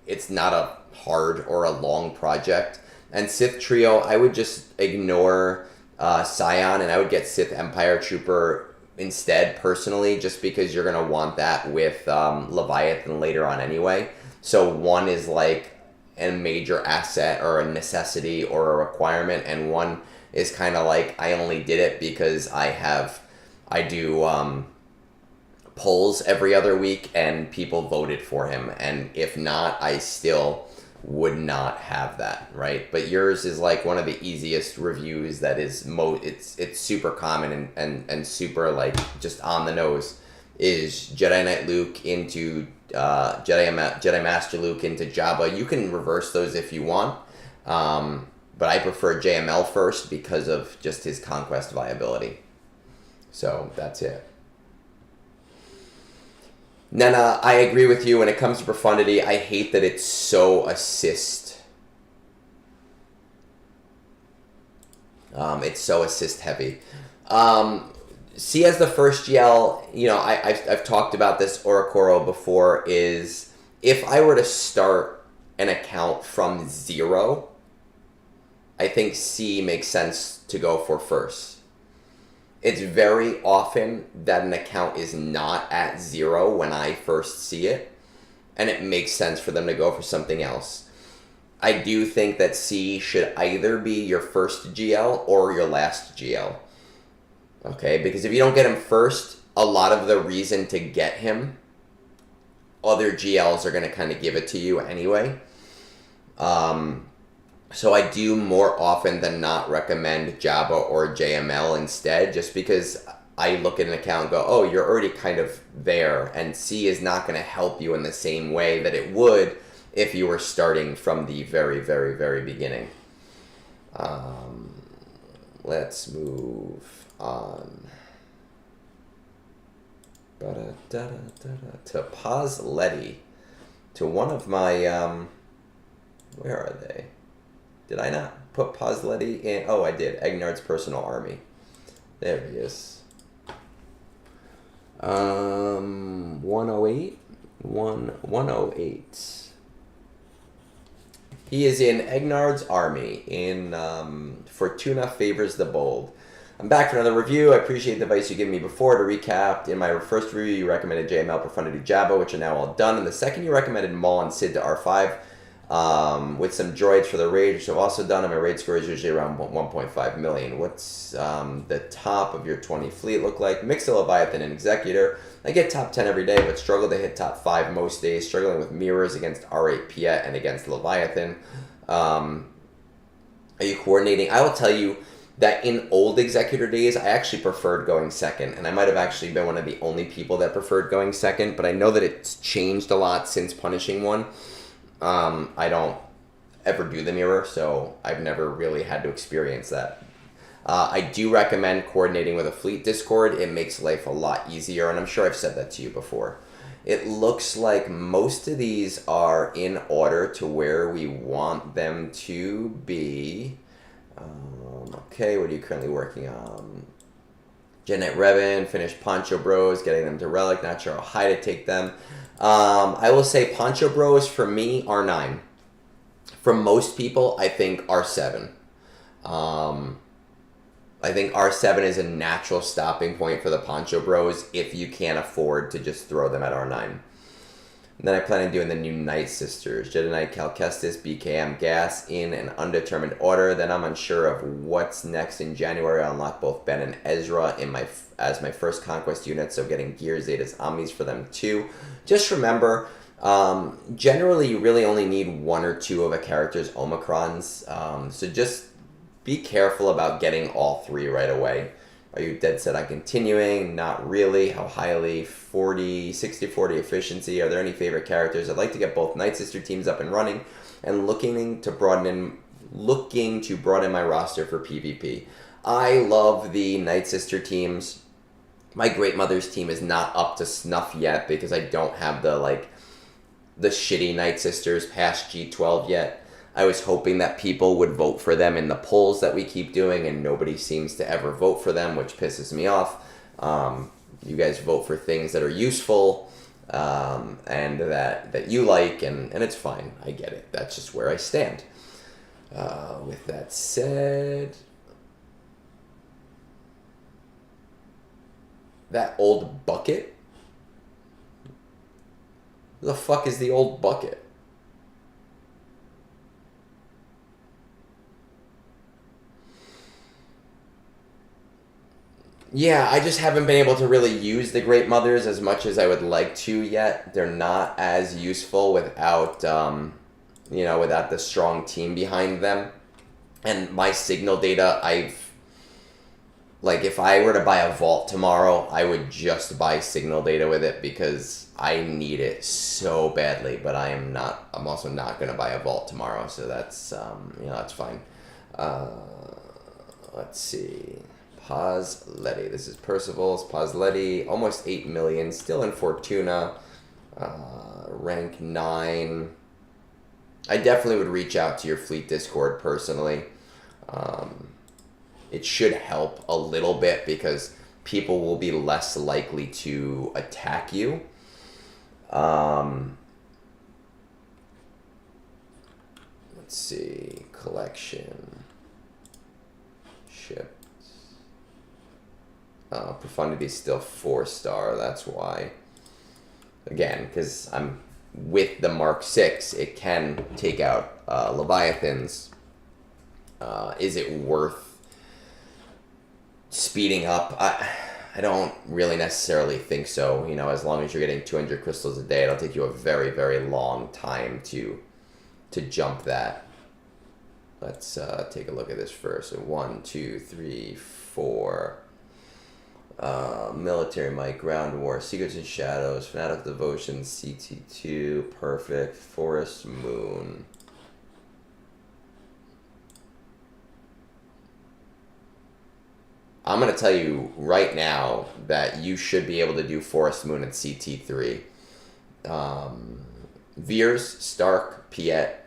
it's not a hard or a long project. And Sith Trio, I would just ignore Scion and I would get Sith Empire Trooper instead, personally, just because you're going to want that with Leviathan later on anyway. So one is like a major asset or a necessity or a requirement, and one is kind of like, I only did it because I do polls every other week and people voted for him, and if not, I still would not have that, right? But yours is like one of the easiest reviews that is it's super common and super like just on the nose. is Jedi Knight Luke into Jedi Master Luke into Jabba. You can reverse those if you want, but I prefer JML first because of just his conquest viability. So that's it. Nena, I agree with you when it comes to profundity. I hate that it's so assist. It's so assist heavy. C as the first GL, you know, I've talked about this Orokoro before, is if I were to start an account from 0, I think C makes sense to go for first. It's very often that an account is not at 0 when I first see it, and it makes sense for them to go for something else. I do think that C should either be your first GL or your last GL. Okay, because if you don't get him first, a lot of the reason to get him, other GLs are going to kind of give it to you anyway. So I do more often than not recommend Jabba or JML instead, just because I look at an account and go, oh, you're already kind of there, and C is not going to help you in the same way that it would if you were starting from the very, very, very beginning. Let's move on. To Posletti. To one of my, where are they? Did I not put Posletti in? Oh, I did. Egnards Personal Army. There he is. 108? 108. He is in Egnard's Army in Fortuna Favors the Bold. I'm back for another review. I appreciate the advice you gave me before. To recap, in my first review, you recommended JML, Profundity, Jabba, which are now all done. In the second, you recommended Maul and Sid to R5 with some droids for the raid, which I've also done, and my raid score is usually around 1.5 million. What's the top of your 20 fleet look like? Mix of Leviathan and Executor. I get top 10 every day, but struggle to hit top 5 most days, struggling with mirrors against R8 Piet and against Leviathan. Are you coordinating? I will tell you that in old Executor days, I actually preferred going second, and I might have actually been one of the only people that preferred going second, but I know that it's changed a lot since Punishing One. I don't ever do the mirror, so I've never really had to experience that. I do recommend coordinating with a fleet Discord. It makes life a lot easier, and I'm sure I've said that to you before. It looks like most of these are in order to where we want them to be. Okay, what are you currently working on? Janet Revan, finished Poncho Bros, getting them to Relic, not sure how high to take them. I will say Poncho Bros for me are 9. For most people, I think R7. I think R7 is a natural stopping point for the Poncho Bros if you can't afford to just throw them at R9. And then I plan on doing the new Night Sisters, Jedi Knight, Cal Kestis, BKM, Gas in an undetermined order. Then I'm unsure of what's next in January. I'll unlock both Ben and Ezra as my first Conquest unit, so getting Gear Zeta's Omnis for them too. Just remember, generally you really only need 1 or 2 of a character's Omicrons, so just be careful about getting all 3 right away. Are you dead set on continuing? Not really. How highly? 40, 60, 40 efficiency. Are there any favorite characters? I'd like to get both Night Sister teams up and running and looking to broaden my roster for PvP. I love the Night Sister teams. My Great Mother's team is not up to snuff yet because I don't have the shitty Night Sisters past G12 yet. I was hoping that people would vote for them in the polls that we keep doing, and nobody seems to ever vote for them, which pisses me off. You guys vote for things that are useful and that you like, and it's fine. I get it. That's just where I stand. With that said, that old bucket? Who the fuck is the old bucket? Yeah, I just haven't been able to really use the Great Mothers as much as I would like to yet. They're not as useful without, without the strong team behind them. And my signal data, Like, if I were to buy a vault tomorrow, I would just buy signal data with it because I need it so badly. But I'm also not going to buy a vault tomorrow, so that's, that's fine. Let's see. Posletti. This is Perzival's Posletti. Almost 8 million. Still in Fortuna. Rank 9. I definitely would reach out to your fleet Discord personally. It should help a little bit because people will be less likely to attack you. Let's see. Collection. Shipped. Profundity is still 4-star. That's why. Again, because I'm with the Mark 6, it can take out Leviathans. Is it worth speeding up? I don't really necessarily think so. As long as you're getting 200 crystals a day, it'll take you a very, very long time to jump that. Let's take a look at this first. So 1, 2, 3, 4. Military Might, Ground War, Secrets and Shadows, Fanatical Devotion, CT2, Perfect, Forest Moon. I'm going to tell you right now that you should be able to do Forest Moon and CT3. Veers, Stark, Piet,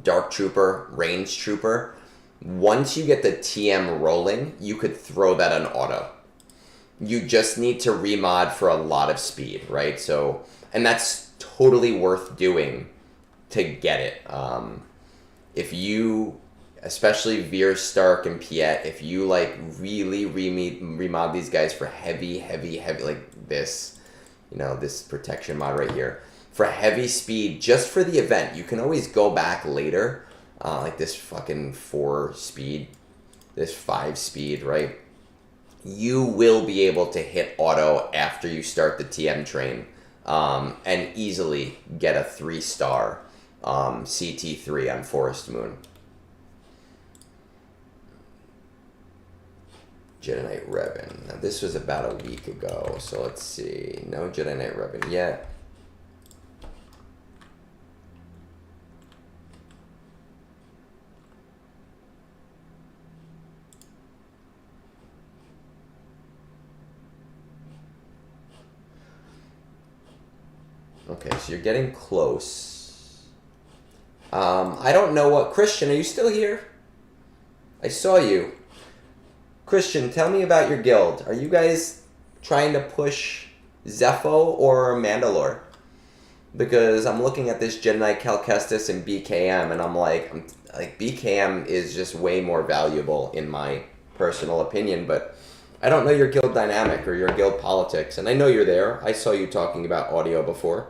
Dark Trooper, Range Trooper. Once you get the TM rolling, you could throw that on auto. You just need to remod for a lot of speed, right? So, and that's totally worth doing to get it. If you, especially Veer, Stark, and Piet, if you like really remod these guys for heavy, like this, this protection mod right here, for heavy speed, just for the event, you can always go back later, like this fucking 4 speed, this 5 speed, right? You will be able to hit auto after you start the TM train, and easily get a 3-star CT3 on Forest Moon. Jedi Knight Revan. Now this was about a week ago, so let's see. No Jedi Knight Revan yet. Okay, so you're getting close. I don't know what... Christian, are you still here? I saw you. Christian, tell me about your guild. Are you guys trying to push Zepho or Mandalore? Because I'm looking at this Jedi Knight Cal Kestis and BKM, and I'm like BKM is just way more valuable in my personal opinion, but I don't know your guild dynamic or your guild politics, and I know you're there. I saw you talking about audio before,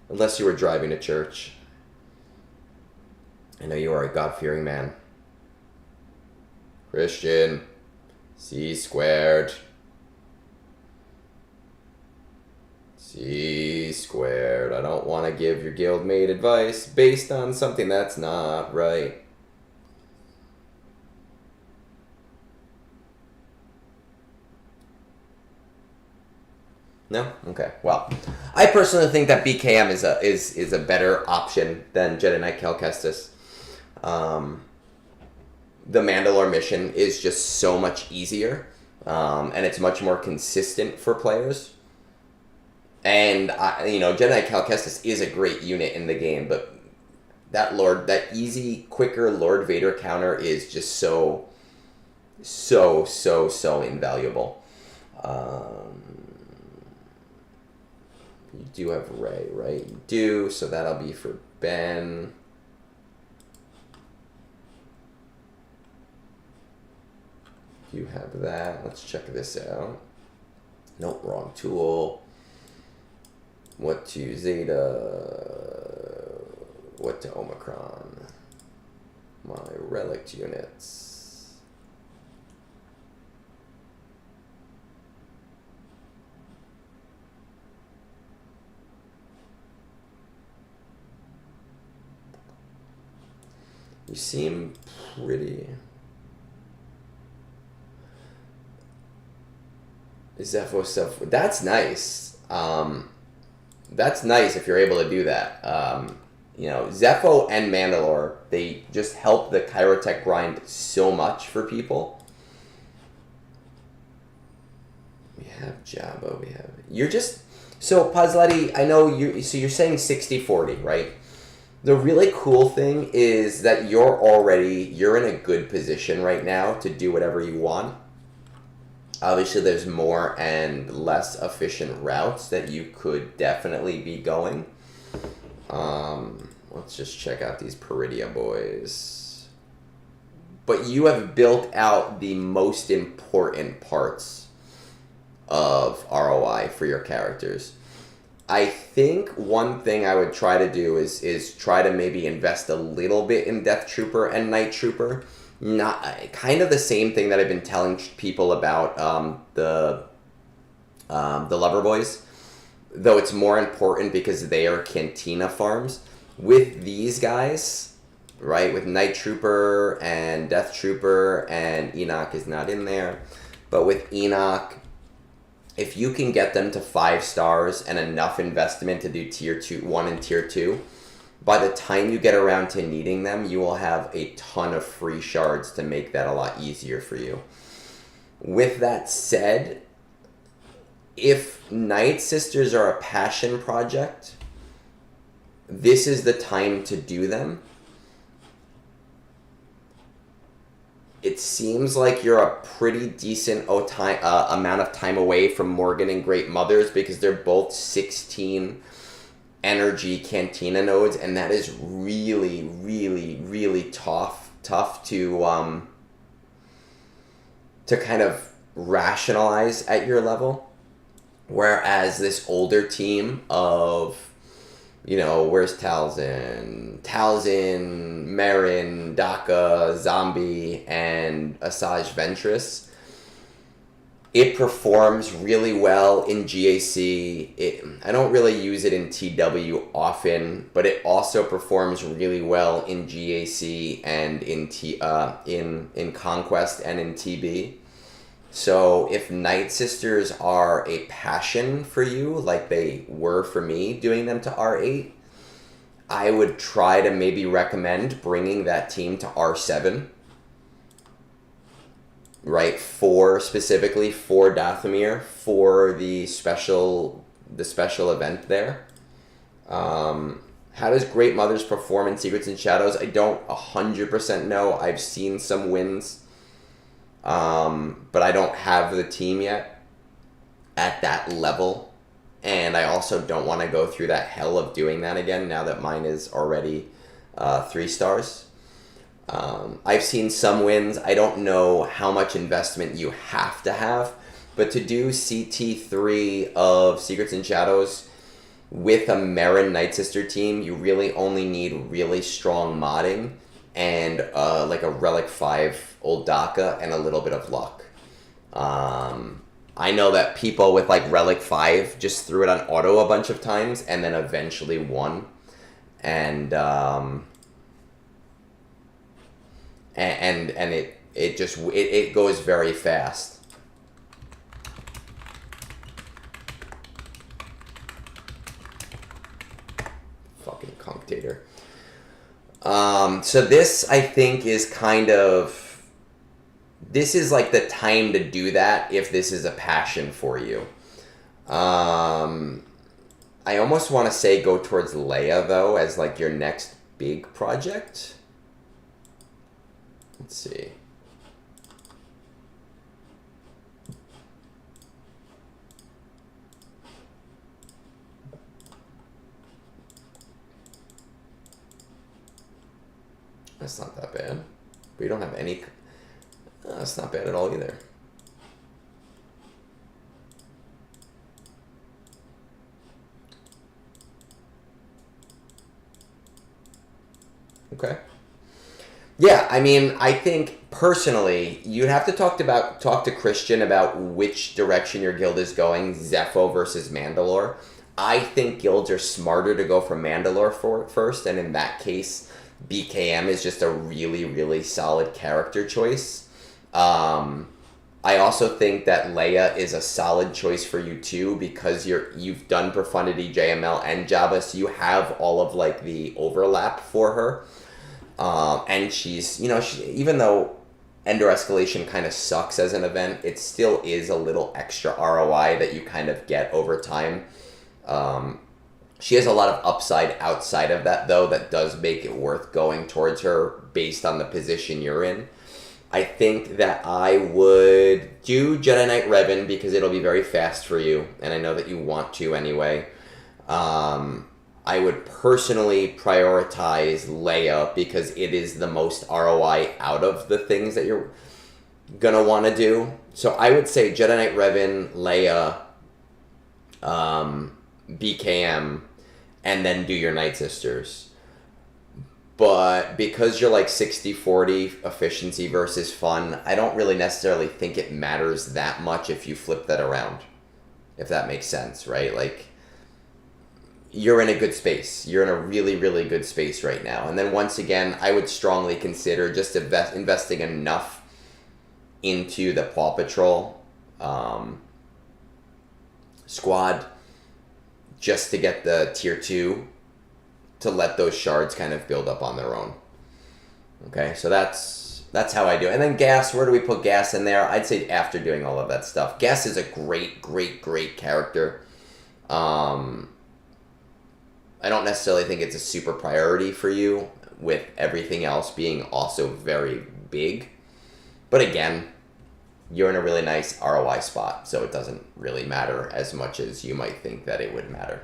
unless you were driving to church. I know you are a God-fearing man. Christian, C squared. C squared. I don't want to give your guildmate advice based on something that's not right. No? Okay. Well, I personally think that BKM is a better option than Jedi Knight Cal Kestis. The Mandalore mission is just so much easier, and it's much more consistent for players. And Jedi Knight Cal Kestis is a great unit in the game, but that easy, quicker Lord Vader counter is just so invaluable. You do have Rey, right? You do, so that'll be for Ben. You have that. Let's check this out. Nope, wrong tool. What to Zeta? What to Omicron? My relic units. You seem pretty... Zepho stuff. That's nice. That's nice if you're able to do that. Zepho and Mandalore, they just help the Chirotech grind so much for people. We have Jabba, You're just... So, Posletti, I know you're saying 60-40, right? The really cool thing is that you're in a good position right now to do whatever you want. Obviously, there's more and less efficient routes that you could definitely be going. Let's just check out these Peridia boys. But you have built out the most important parts of ROI for your characters. I think one thing I would try to do is try to maybe invest a little bit in Death Trooper and Night Trooper. Not kind of the same thing that I've been telling people about the Lover Boys, though it's more important because they are Cantina farms. With these guys, right, with Night Trooper and Death Trooper, and Enoch is not in there, but with Enoch, if you can get them to 5 stars and enough investment to do tier 1 and tier 2, by the time you get around to needing them, you will have a ton of free shards to make that a lot easier for you. With that said, if Night Sisters are a passion project, this is the time to do them. It seems like you're a pretty decent amount of time away from Morgan and Great Mothers because they're both 16 energy Cantina nodes, and that is really, really, really tough to kind of rationalize at your level. Whereas this older team of, where's Talzin, Marin, Daka, Zombie, and Asajj Ventress, it performs really well in GAC. I don't really use it in TW often, but it also performs really well in GAC and in Conquest and in TB. So if Night Sisters are a passion for you, like they were for me doing them to R8, I would try to maybe recommend bringing that team to R7. Right, specifically for Dathomir, for the special event there. How does Great Mothers perform in Secrets and Shadows? I don't 100% know. I've seen some wins, but I don't have the team yet at that level, and I also don't want to go through that hell of doing that again now that mine is already 3 stars. I've seen some wins. I don't know how much investment you have to have, but to do CT3 of Secrets and Shadows with a Marin Night Sister team, you really only need really strong modding and like a Relic 5 Old Daka and a little bit of luck. I know that people with like Relic 5 just threw it on auto a bunch of times and then eventually won. And it goes very fast. Fucking Cunctator. So this, I think, is this is like the time to do that if this is a passion for you. I almost want to say go towards Leia, though, as like your next big project. Let's see. That's not that bad. We don't have any... that's not bad at all either. Okay. Yeah, I mean, I think personally, you'd have to talk to Christian about which direction your guild is going, Zepho versus Mandalore. I think guilds are smarter to go for Mandalore first, and in that case, BKM is just a really, really solid character choice. I also think that Leia is a solid choice for you too, because you've done Profundity, JML, and Jabba, so you have all of like the overlap for her. And she's, even though Endor Escalation kind of sucks as an event, it still is a little extra ROI that you kind of get over time. She has a lot of upside outside of that, though, that does make it worth going towards her based on the position you're in. I think that I would do Jedi Knight Revan because it'll be very fast for you, and I know that you want to anyway. I would personally prioritize Leia because it is the most ROI out of the things that you're going to want to do. So I would say Jedi Knight Revan, Leia, BKM, and then do your Night Sisters. But because you're like 60-40 efficiency versus fun, I don't really necessarily think it matters that much if you flip that around. If that makes sense, right? Like, you're in a good space. You're in a really, really good space right now. And then once again, I would strongly consider just investing enough into the Paw Patrol squad just to get the tier 2 to let those shards kind of build up on their own. Okay, so that's how I do it. And then Gas, where do we put Gas in there? I'd say after doing all of that stuff. Gas is a great, great, great character. I don't necessarily think it's a super priority for you, with everything else being also very big. But again, you're in a really nice ROI spot, so it doesn't really matter as much as you might think that it would matter.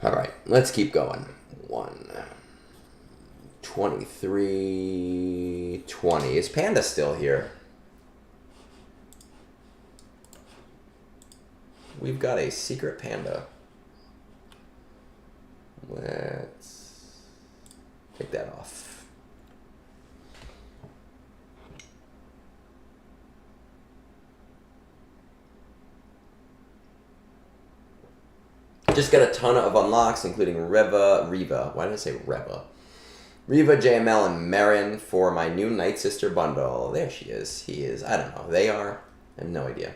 All right, let's keep going. 123.20. Is Panda still here? We've got a secret Panda. Let's take that off. Just got a ton of unlocks, including Riva. Why did I say Reva? Riva, JML, and Marin for my new Night Sister bundle. There she is. He is. I don't know. They are. I have no idea.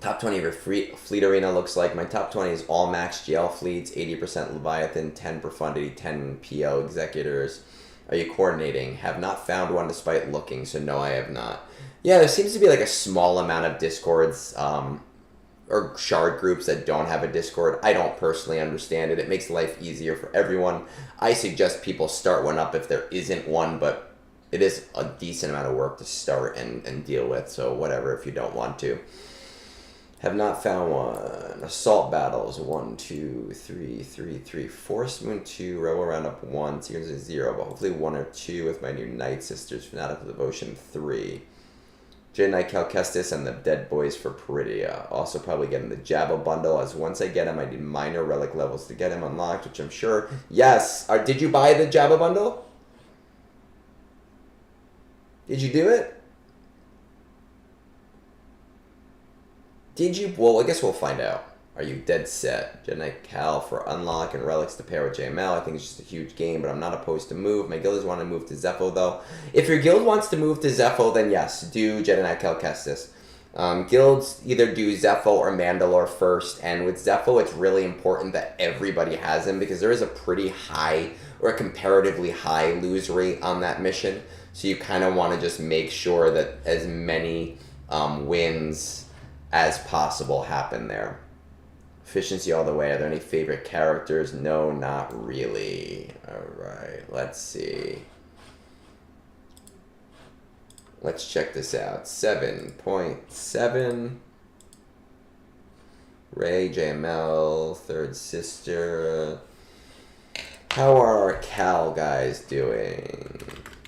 Top 20 of your fleet arena looks like. My top 20 is all max GL fleets, 80% Leviathan, 10 Profundity, 10 PL executors. Are you coordinating? Have not found one despite looking, so no, I have not. Yeah, there seems to be like a small amount of Discords or shard groups that don't have a Discord. I don't personally understand it. It makes life easier for everyone. I suggest people start one up if there isn't one, but it is a decent amount of work to start and deal with, so whatever if you don't want to. Have not found one. Assault battles, 1, 2, 3, 3, 3. Force Moon 2, Rebel Roundup 1, Seekers of 0, but hopefully 1 or 2 with my new Night Sisters, Fanatical Devotion 3. Jedi Knight Cal Kestis and the Dead Boys for Peridia. Also probably getting the Jabba bundle, as once I get him, I need minor relic levels to get him unlocked, which I'm sure. Yes! Did you buy the Jabba bundle? Did you do it? Did you? Well, I guess we'll find out. Are you dead set? Jedi Knight Cal for unlock and relics to pair with JML. I think it's just a huge game, but I'm not opposed to move. My guild is want to move to Zepho, though. If your guild wants to move to Zepho, then yes, do Jedi Knight Cal Kestis. Guilds either do Zepho or Mandalore first, and with Zepho, it's really important that everybody has him because there is a pretty high or a comparatively high lose rate on that mission. So you kind of want to just make sure that as many wins as possible happen there. Efficiency all the way. Are there any favorite characters? No, not really. Alright, let's see. Let's check this out. 7.7. Rey, JML, Third Sister. How are our Cal guys doing?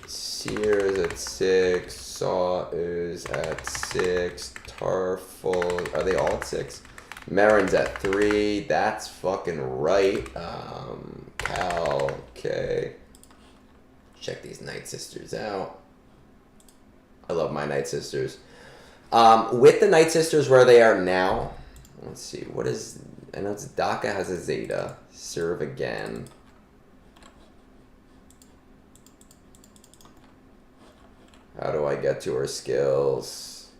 Sears at 6. Saw is at 6. Tarful, are they all at 6? Marin's at 3. That's fucking right. Cal, okay. Check these Night Sisters out. I love my Night Sisters. With the Night Sisters where they are now, let's see, what is, I know it's Daka has a Zeta. Serve again. How do I get to her skills?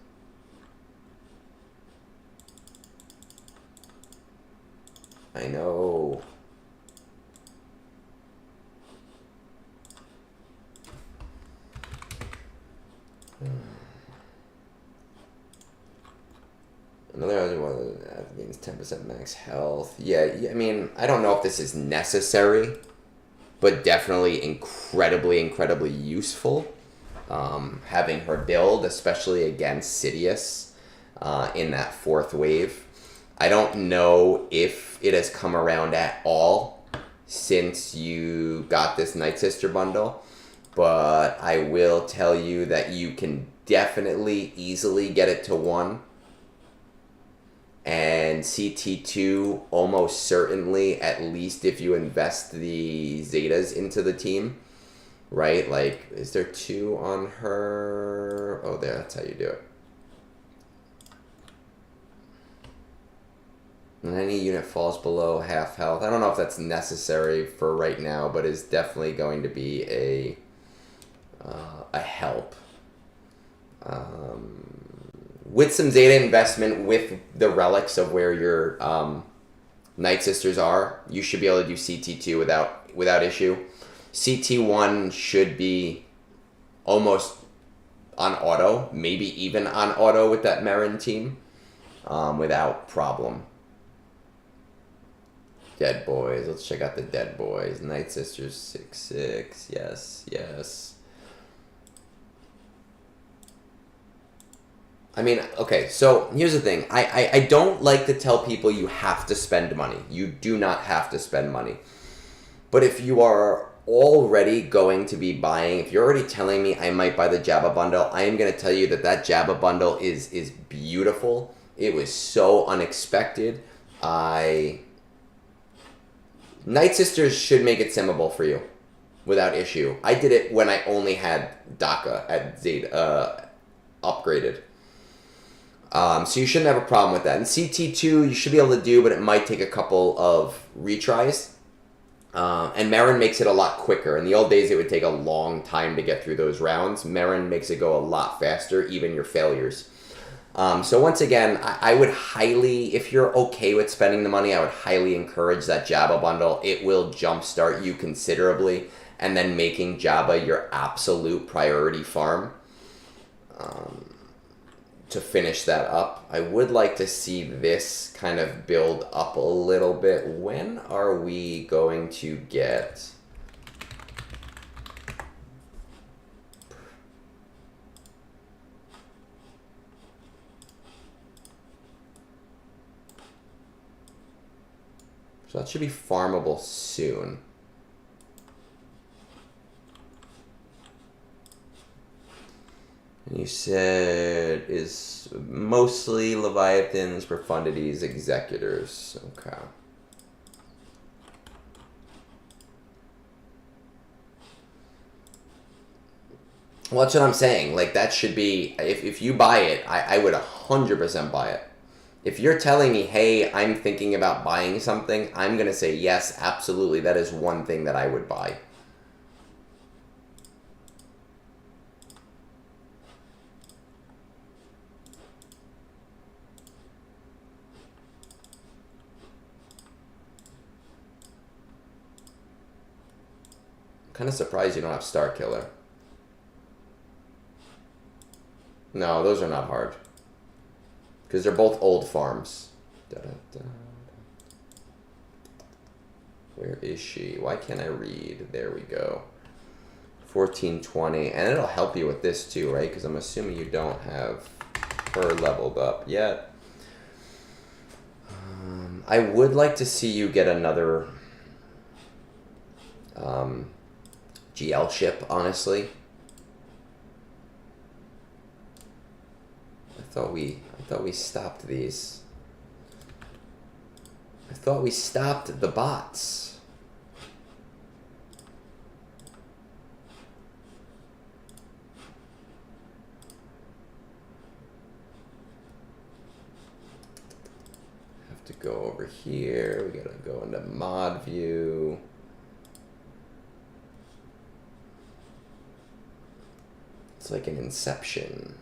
I know. Another other one gains 10% max health. Yeah, I mean, I don't know if this is necessary, but definitely incredibly useful. Having her build, especially against Sidious in that 4th wave. I don't know if it has come around at all since you got this Night Sister bundle, but I will tell you that you can definitely easily get it to 1. And CT2 almost certainly, at least if you invest the Zetas into the team, right? Like, is there 2 on her? Oh, there, that's how you do it. And any unit falls below half health. I don't know if that's necessary for right now, but it's definitely going to be a help. With some Zeta investment, with the relics of where your Night Sisters are, you should be able to do CT2 without issue. CT1 should be almost on auto, maybe even on auto with that Marin team, without problem. Dead Boys. Let's check out the Dead Boys. Night Sisters 6/6. Yes. I mean, okay, so here's the thing. I don't like to tell people you have to spend money. You do not have to spend money. But if you are already going to be buying, if you're already telling me I might buy the Jabba bundle, I am going to tell you that Jabba bundle is beautiful. It was so unexpected. Night Sisters should make it simmable for you without issue. I did it when I only had DACA at Zeta upgraded. So you shouldn't have a problem with that. And CT2 you should be able to do, but it might take a couple of retries. And Marin makes it a lot quicker. In the old days, it would take a long time to get through those rounds. Marin makes it go a lot faster, even your failures. So once again, I would highly, if you're okay with spending the money, I would highly encourage that Jabba bundle. It will jumpstart you considerably, and then making Jabba your absolute priority farm. To finish that up, I would like to see this kind of build up a little bit. When are we going to get... So that should be farmable soon. And you said is mostly Leviathans, Profundities, Executors. Okay. Well, that's what I'm saying. Like, that should be... If you buy it, I would 100% buy it. If you're telling me, hey, I'm thinking about buying something, I'm going to say, yes, absolutely. That is one thing that I would buy. Kind of surprised you don't have Star Killer. No, those are not hard. Because they're both old farms. Where is she? Why can't I read? There we go. 1420. And it'll help you with this too, right? Because I'm assuming you don't have her leveled up yet. I would like to see you get another... GL ship, honestly. I thought we stopped these. I thought we stopped the bots. Have to go over here. We gotta go into mod view. It's like an Inception.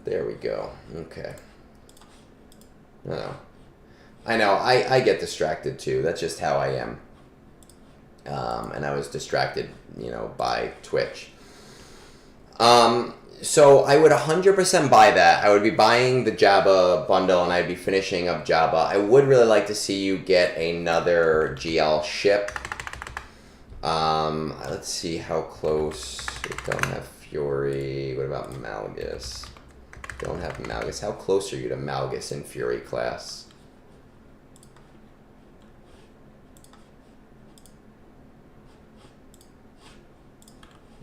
There we go. Okay. I know. I get distracted too. That's just how I am. And I was distracted, by Twitch. So I would 100% buy that. I would be buying the Jabba bundle and I'd be finishing up Jabba. I would really like to see you get another GL ship. Let's see how close. We don't have Fury. What about Malgus? Don't have Malgus. How close are you to Malgus in Fury class?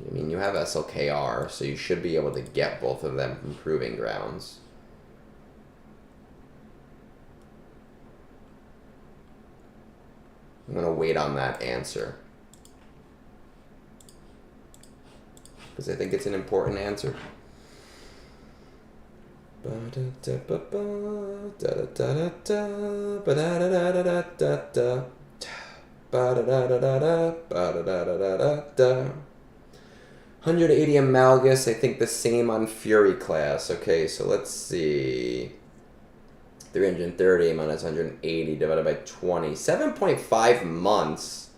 I mean, you have SLKR, so you should be able to get both of them from Proving Grounds. I'm going to wait on that answer, because I think it's an important answer. $180 Malgus, I think the same on Fury class. Okay, so let's see. 330 minus 180 divided by 20. 7.5 months.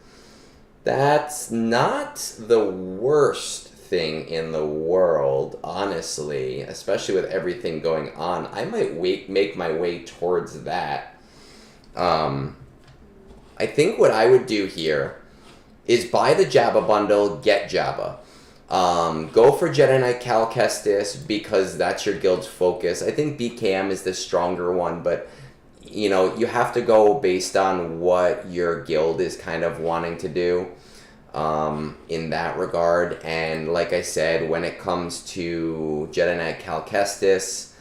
That's not the worst thing in the world, honestly, especially with everything going on. I might make my way towards that. I think what I would do here is buy the Jabba bundle, get Jabba. Go for Jedi Knight Cal Kestis because that's your guild's focus. I think BKM is the stronger one, but you have to go based on what your guild is kind of wanting to do in that regard. And like I said, when it comes to Jedi Knight Cal Kestis,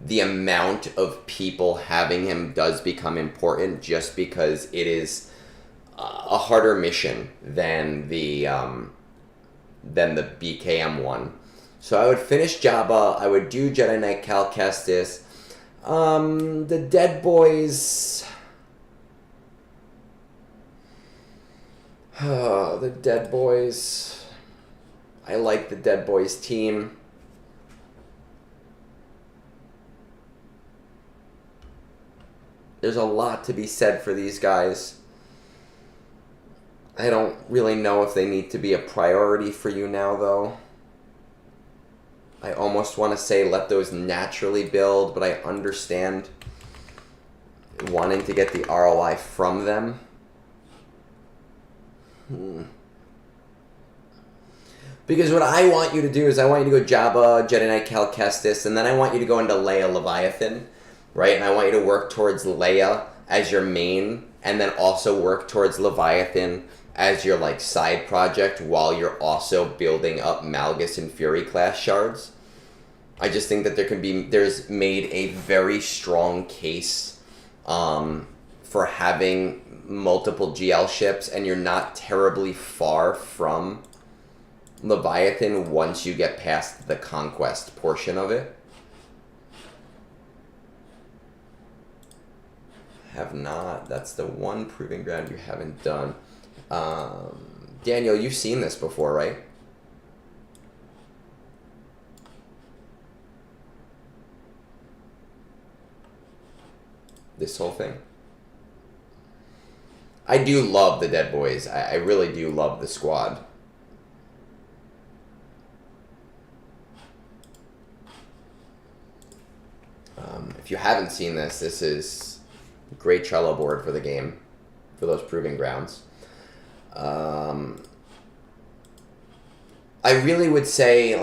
the amount of people having him does become important just because it is a harder mission than the BKM one. So I would finish Jabba. I would do Jedi Knight Cal Kestis. The Dead Boys. The Dead Boys. I like the Dead Boys team. There's a lot to be said for these guys. I don't really know if they need to be a priority for you now, though. I almost want to say let those naturally build, but I understand wanting to get the ROI from them. Because what I want you to do is I want you to go Jabba, Jedi Knight Cal Kestis, and then I want you to go into Leia Leviathan, right? And I want you to work towards Leia as your main, and then also work towards Leviathan as your side project while you're also building up Malgus and Fury class shards. I just think that there's made a very strong case for having multiple GL ships, and you're not terribly far from Leviathan once you get past the Conquest portion of it. Have not. That's the one proving ground you haven't done. Daniel, you've seen this before, right? This whole thing. I do love the Dead Boys. I really do love the squad. If you haven't seen this, this is a great Trello board for the game, for those proving grounds. I really would say,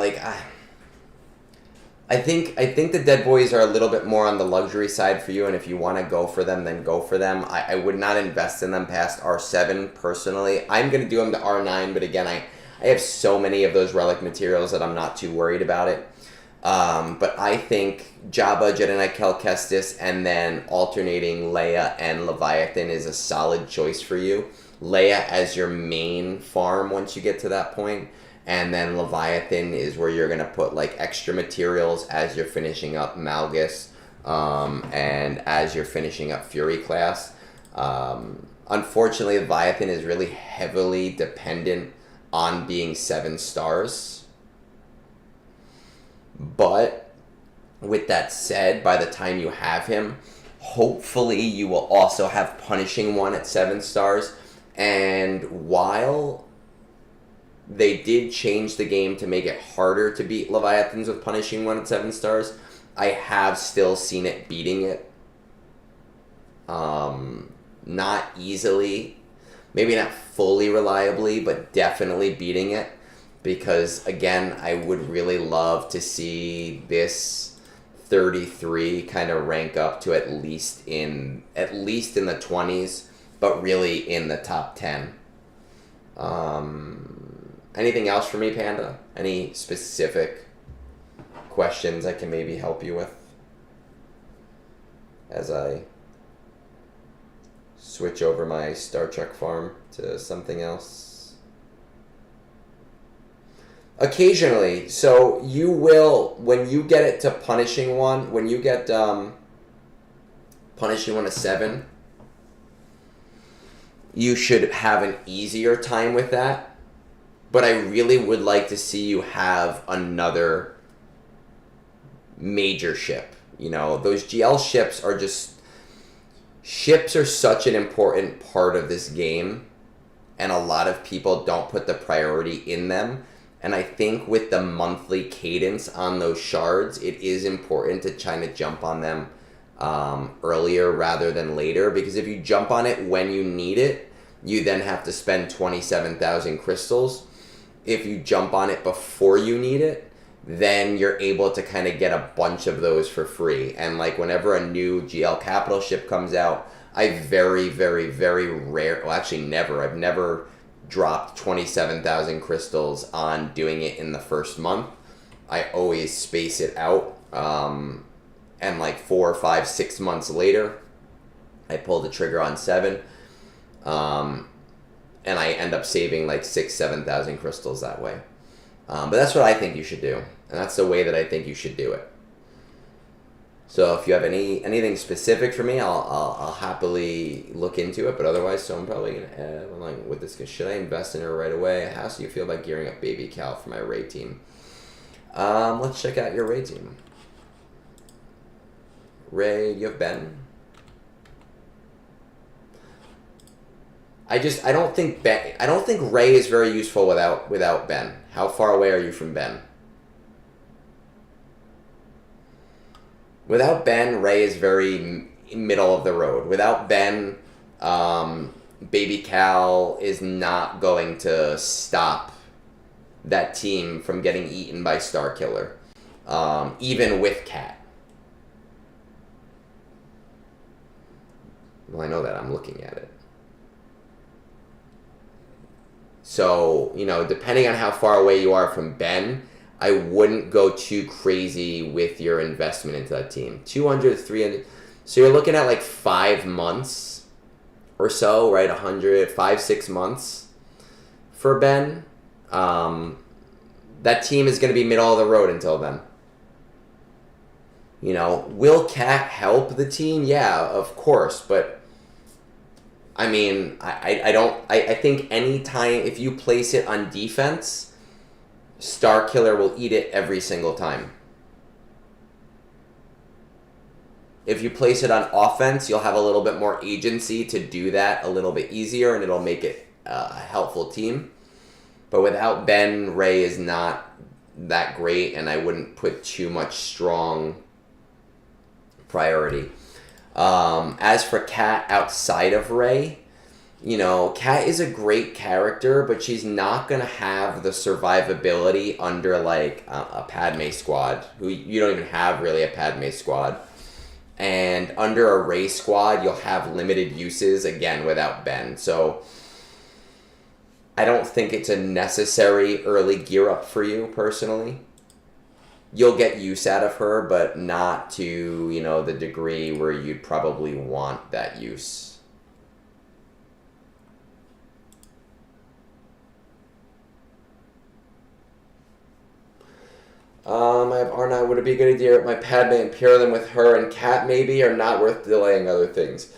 I think the Dead Boys are a little bit more on the luxury side for you, and if you want to go for them, then go for them. I would not invest in them past R7, personally. I'm going to do them to R9, but again, I have so many of those relic materials that I'm not too worried about it. But I think Jabba, Jedi Knight Cal Kestis, and then alternating Leia and Leviathan is a solid choice for you. Leia as your main farm once you get to that point, and then Leviathan is where you're going to put like extra materials as you're finishing up Malgus, and as you're finishing up Fury class. Unfortunately, Leviathan is really heavily dependent on being 7 stars. But with that said, by the time you have him, hopefully you will also have Punishing One at 7 stars. And while they did change the game to make it harder to beat Leviathans with Punishing One at 7 stars, I have still seen it beating it. Not easily, maybe not fully reliably, but definitely beating it. Because again, I would really love to see this 33 kind of rank up to at least in the 20s, but really in the top 10. Anything else for me, Panda? Any specific questions I can maybe help you with as I switch over my Star Trek farm to something else? Occasionally. So you will, when you get it to Punishing One, when you get Punishing One to 7, you should have an easier time with that. But I really would like to see you have another major ship. You know, those GL ships are just... Ships are such an important part of this game, and a lot of people don't put the priority in them. And I think with the monthly cadence on those shards, it is important to try to jump on them earlier rather than later. Because if you jump on it when you need it, you then have to spend 27,000 crystals. If you jump on it before you need it, then you're able to kind of get a bunch of those for free. And like whenever a new GL Capital ship comes out, I very, very, very rare, well actually never, I've never dropped 27,000 crystals on doing it in the first month. I always space it out, and like 4, 5, 6 months later, I pull the trigger on 7, and I end up saving like 6,000, 7,000 crystals that way. But that's what I think you should do. And that's the way that I think you should do it. So if you have anything specific for me, I'll happily look into it. But otherwise, so I'm probably going to add, I'm like, with this, should I invest in her right away? How do you feel about gearing up Baby Cal for my Ray team? Let's check out your Ray team. Ray, you have Ben? I don't think Ray is very useful without Ben. How far away are you from Ben? Without Ben, Ray is very middle of the road. Without Ben, Baby Cal is not going to stop that team from getting eaten by Starkiller, even with Cat. Well, I know that. I'm looking at it. So, you know, depending on how far away you are from Ben, I wouldn't go too crazy with your investment into that team. 200, 300. So you're looking at like 5 months or so, right? 100, 5, 6 months for Ben. That team is going to be middle of the road until then. You know, will Cat help the team? Yeah, of course. But, I mean, I think anytime, if you place it on defense, Starkiller will eat it every single time. If you place it on offense, you'll have a little bit more agency to do that a little bit easier, and it'll make it a helpful team. But without Ben, Ray is not that great, and I wouldn't put too much strong priority. As for Cat outside of Ray, you know, Cat is a great character, but she's not going to have the survivability under, like, a Padme squad, who you don't even have really a Padme squad. And under a Rey squad, you'll have limited uses, again, without Ben. So I don't think it's a necessary early gear up for you, personally. you'll get use out of her, but not to, you know, the degree where you'd probably want that use. I have R9. Would it be a good idea my Padme and pair them with her and Cat maybe, or not worth delaying other things?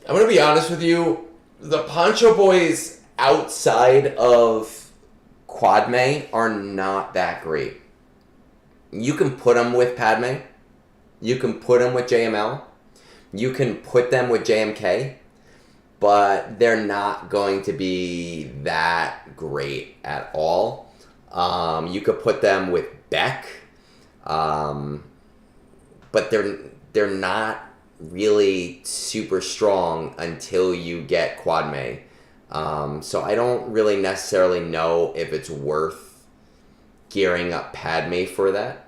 I'm going to be honest with you. The Poncho Boys outside of Quadme are not that great. You can put them with Padme. You can put them with JML. You can put them with JMK. But they're not going to be that great at all. You could put them with Beck. But they're not really super strong until you get Quadme. So I don't really necessarily know if it's worth gearing up Padme for that.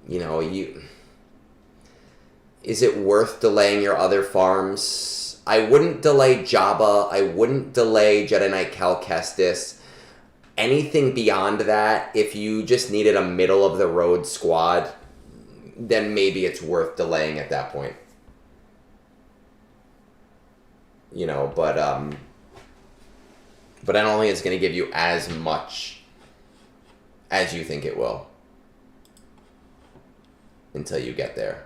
You know, is it worth delaying your other farms? I wouldn't delay Jabba. I wouldn't delay Jedi Knight Cal Kestis. Anything beyond that, if you just needed a middle-of-the-road squad, then maybe it's worth delaying at that point. You know, but I don't think it's going to give you as much as you think it will until you get there.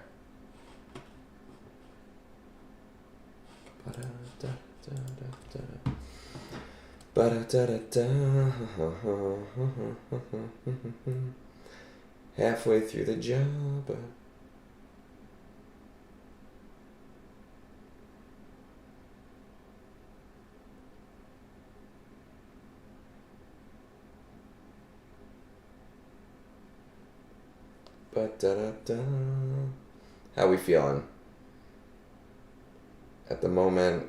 Halfway through the job. How we feeling? At the moment,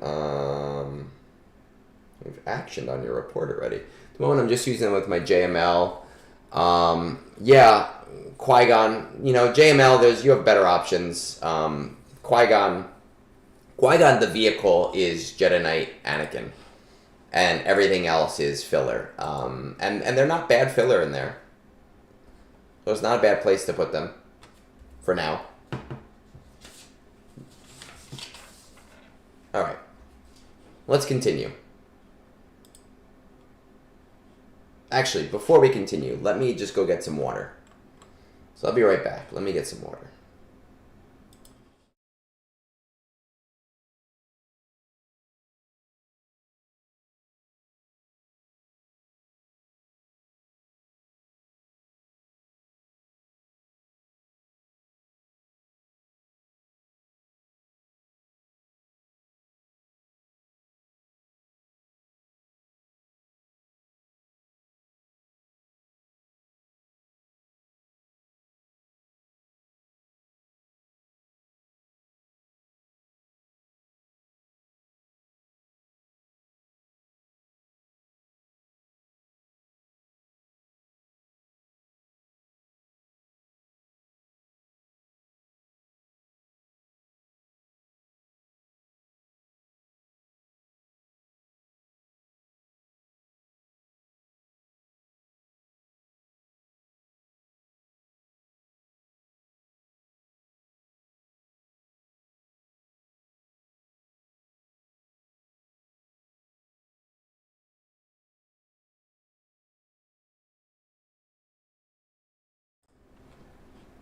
we've actioned on your report already. At the moment, I'm just using it with my JML. Yeah, Qui-Gon. You know, JML, you have better options. Qui-Gon, the vehicle is Jedi Knight Anakin. And everything else is filler. And they're not bad filler in there. So it's not a bad place to put them. For now. Alright. Let's continue. Actually, before we continue, let me just go get some water. So I'll be right back. Let me get some water.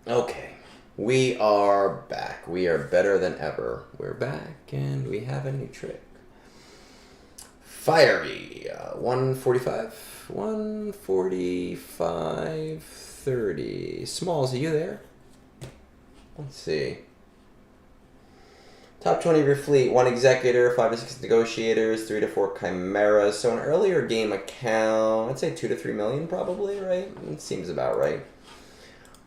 Okay, we are back. We are better than ever. We're back, and we have a new trick. Fiery, 145, 145, 30. Smalls, are you there? Let's see. Top 20 of your fleet, 1 Executor, 5 to 6 Negotiators, 3 to 4 Chimeras. So an earlier game account, I'd say 2 to 3 million probably, right? It seems about right.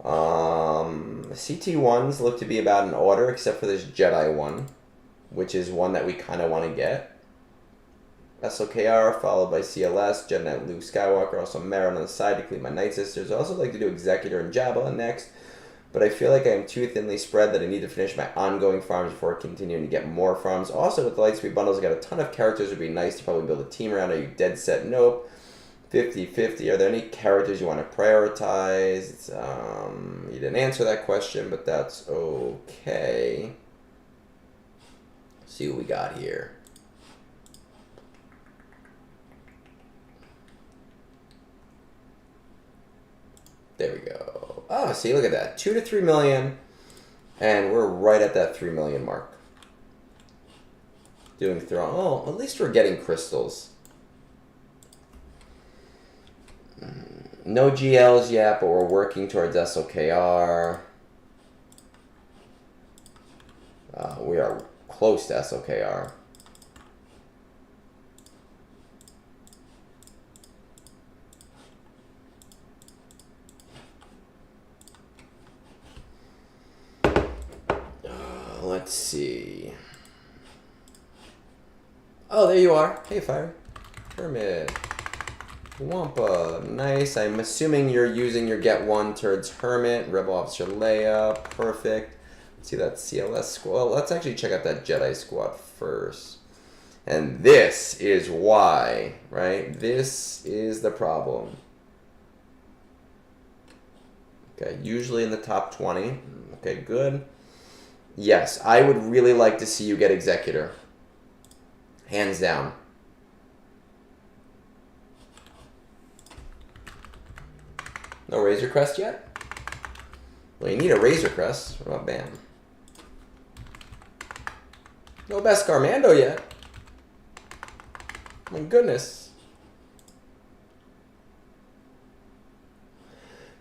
CT1s look to be about in order, except for this Jedi one, which is one that we kind of want to get. SOKR, followed by CLS, Jedi Knight Luke Skywalker, also Marin on the side to clean my Night Sisters. I also like to do Executor and Jabba next, but I feel like I am too thinly spread that I need to finish my ongoing farms before continuing to get more farms. Also, with the Lightspeed bundles, I got a ton of characters. It would be nice to probably build a team around. Are you dead set? Nope. 50-50. Are there any characters you want to prioritize? You didn't answer that question, but that's okay. See what we got here. There we go. Oh, see, look at that. 2 to 3 million. And we're right at that 3 million mark. Doing Throne. Oh, at least we're getting crystals. No GLs yet, but we're working towards SOKR. We are close to SOKR. Let's see. Oh, there you are. Hey, Fire. Hermit. Wampa. Nice. I'm assuming you're using your get one towards Hermit. Rebel Officer Leia. Perfect. Let's see that CLS squad. Let's actually check out that Jedi squad first. And this is why, right? This is the problem. Okay, usually in the top 20. Okay, good. Yes, I would really like to see you get Executor. Hands down. No Razor Crest yet? Well, you need a Razor Crest. What about Bam? No Beskar Mando yet. My goodness.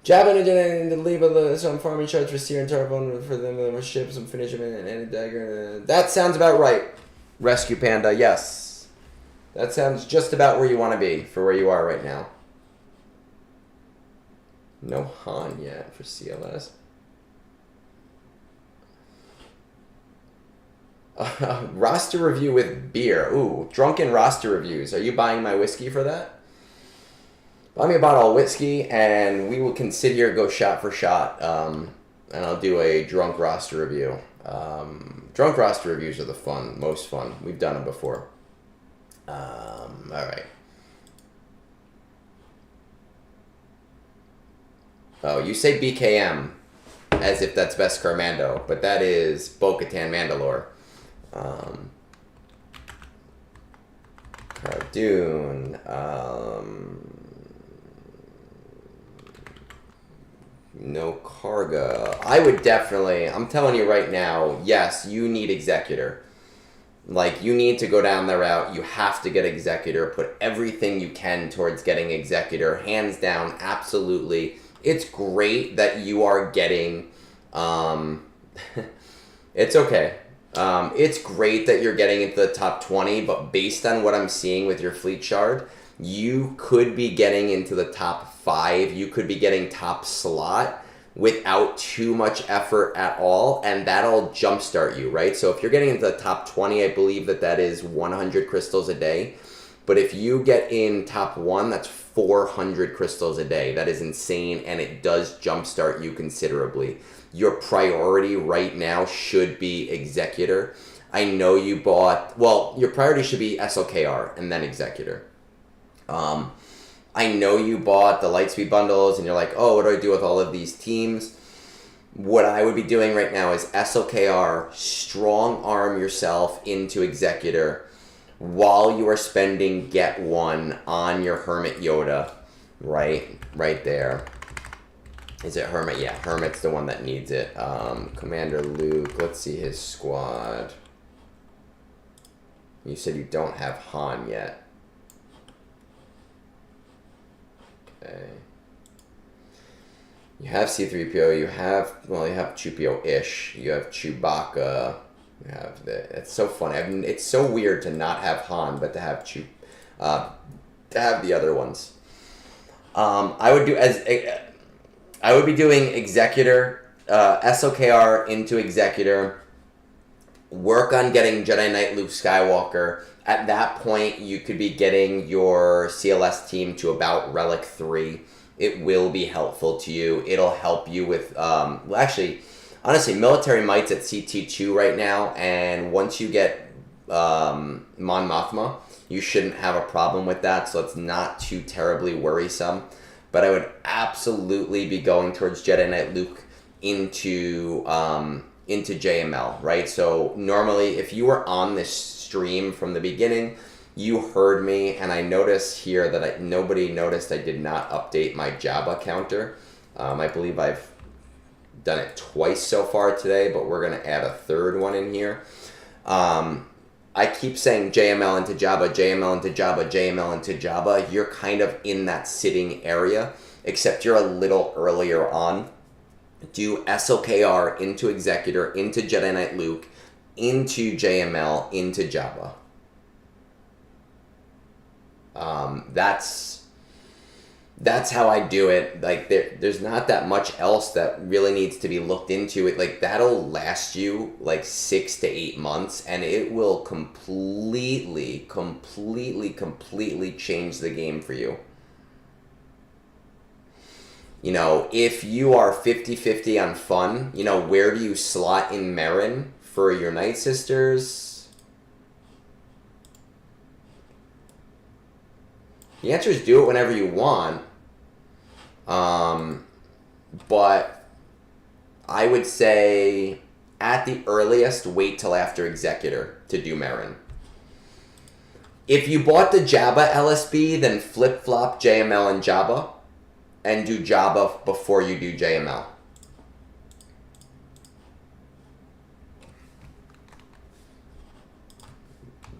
Jabba and to leave some farming charts for Seer and Tarvon for them ship some finish them and a dagger. That sounds about right. Rescue Panda, yes. That sounds just about where you want to be for where you are right now. No Han yet for CLS. Roster review with beer. Ooh, drunken roster reviews. Are you buying my whiskey for that? Buy me a bottle of whiskey, and we will consider go shot for shot, and I'll do a drunk roster review. Drunk roster reviews are the most fun. We've done them before. All right. Oh, you say BKM as if that's Beskar Mando, but that is Bo-Katan Mandalore. Cardoon. No Karga. I would definitely, I'm telling you right now, yes, you need Executor. Like, you need to go down the route. You have to get Executor. Put everything you can towards getting Executor. Hands down, absolutely. It's great that you are getting, it's okay. It's great that you're getting into the top 20, but based on what I'm seeing with your Fleet Shard, you could be getting into the top 5. You could be getting top slot without too much effort at all, and that'll jumpstart you, right? So if you're getting into the top 20, I believe that is 100 crystals a day. But if you get in top 1, that's 400 crystals a day. That is insane, and it does jumpstart you considerably. Your priority right now should be Executor. I know you bought, well, your priority should be SLKR and then Executor. I know you bought the Lightspeed bundles and you're like, oh, what do I do with all of these teams? What I would be doing right now is SLKR, strong arm yourself into Executor while you are spending Get One on your Hermit Yoda. Right there. Is it Hermit? Yeah, Hermit's the one that needs it. Commander Luke, let's see his squad. You said you don't have Han yet. Okay. You have C-3PO, you have Chewbacca-ish, you have Chewbacca, you have it's so funny. It's so weird to not have Han, but to have the other ones. I would be doing Executor, SOKR into Executor, work on getting Jedi Knight Luke Skywalker. At that point, you could be getting your CLS team to about Relic 3. It will be helpful to you. It'll help you with, honestly, Military Might's at CT2 right now, and once you get Mon Mothma, You shouldn't have a problem with that, so it's not too terribly worrisome. But I would absolutely be going towards Jedi Knight Luke into JML, right? So normally, if you were on this stream from the beginning, you heard me, and I noticed here that nobody noticed I did not update my Jabba counter. I believe I've done it twice so far today, but we're going to add a third one in here. I keep saying JML into Jabba, JML into Jabba, JML into Jabba. You're kind of in that sitting area, except you're a little earlier on. Do SLKR into Executor, into Jedi Knight Luke, into JML, into Jabba. That's how I do it. Like there's not that much else that really needs to be looked into. It like that'll last you like 6 to 8 months, and it will completely change the game for you. You know, if you are 50-50 on fun, you know, where do you slot in Marin for your Night Sisters? The answer is do it whenever you want. But I would say at the earliest, wait till after Executor to do Marin. If you bought the Jabba LSB, then flip-flop JML and Jabba, and do Jabba before you do JML.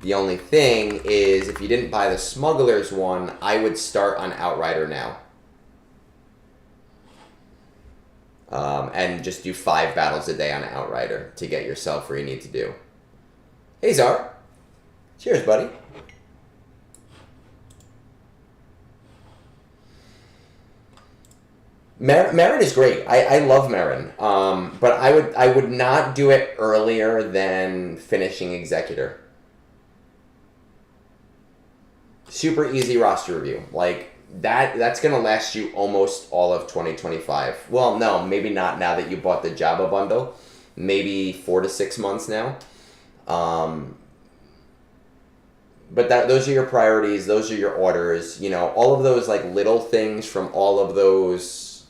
The only thing is, if you didn't buy the Smuggler's one, I would start on Outrider now. And just do 5 battles a day on Outrider to get yourself where you need to do. Hey, Czar. Cheers, buddy. Marin is great. I love Marin. But I would not do it earlier than finishing Executor. Super easy roster review. Like that's gonna last you almost all of 2025. Well, no, maybe not now that you bought the Jabba bundle. Maybe 4 to 6 months now. But those are your priorities. Those are your orders. You know, all of those like little things from all of those.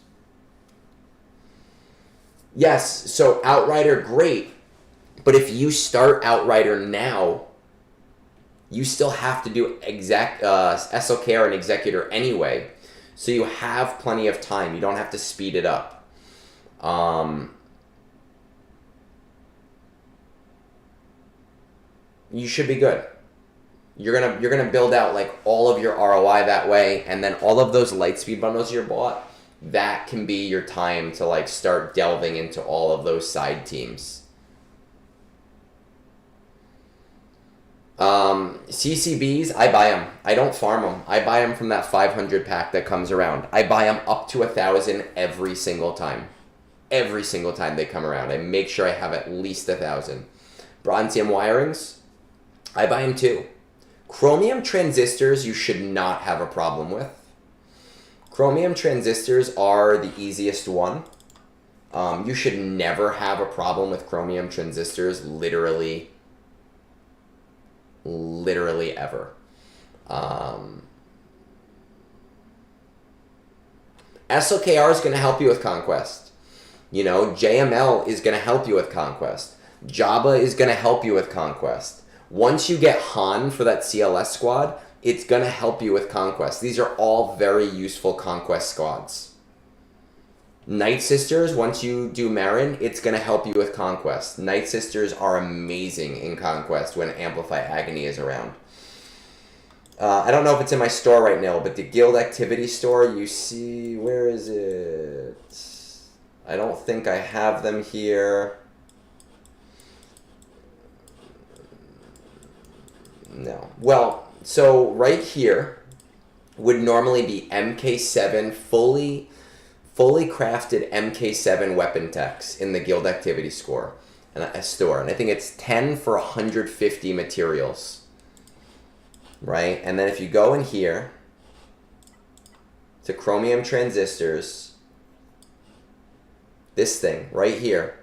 Yes, so Outrider, great. But if you start Outrider now, you still have to do SLKR and Executor anyway. So you have plenty of time. You don't have to speed it up. You should be good. You're gonna build out like all of your ROI that way, and then all of those Lightspeed bundles you bought, that can be your time to like start delving into all of those side teams. CCBs, I buy them. I don't farm them. I buy them from that 500 pack that comes around. I buy them up to 1,000 every single time. Every single time they come around. I make sure I have at least 1,000. Bronzium wirings, I buy them too. Chromium transistors, you should not have a problem with. Chromium transistors are the easiest one. You should never have a problem with chromium transistors, literally ever. SLKR is going to help you with Conquest. You know, JML is going to help you with Conquest. Jabba is going to help you with Conquest. Once you get Han for that CLS squad, it's going to help you with Conquest. These are all very useful Conquest squads. Night Sisters, once you do Marin, it's going to help you with Conquest. Night Sisters are amazing in Conquest when Amplify Agony is around. I don't know if it's in my store right now, but the Guild Activity store, you see, where is it? I don't think I have them here. No. Well, so right here would normally be MK7, fully crafted MK7 weapon techs in the Guild Activity store. And I think it's 10 for 150 materials. Right? And then if you go in here to chromium transistors, this thing right here.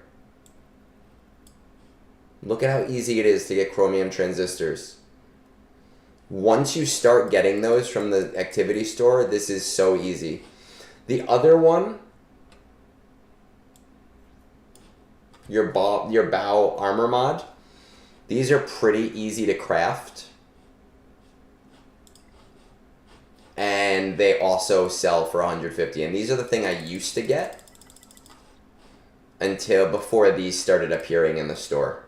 Look at how easy it is to get chromium transistors. Once you start getting those from the activity store, this is so easy. The other one, your bow armor mod, these are pretty easy to craft. And they also sell for 150. And these are the thing I used to get until before these started appearing in the store.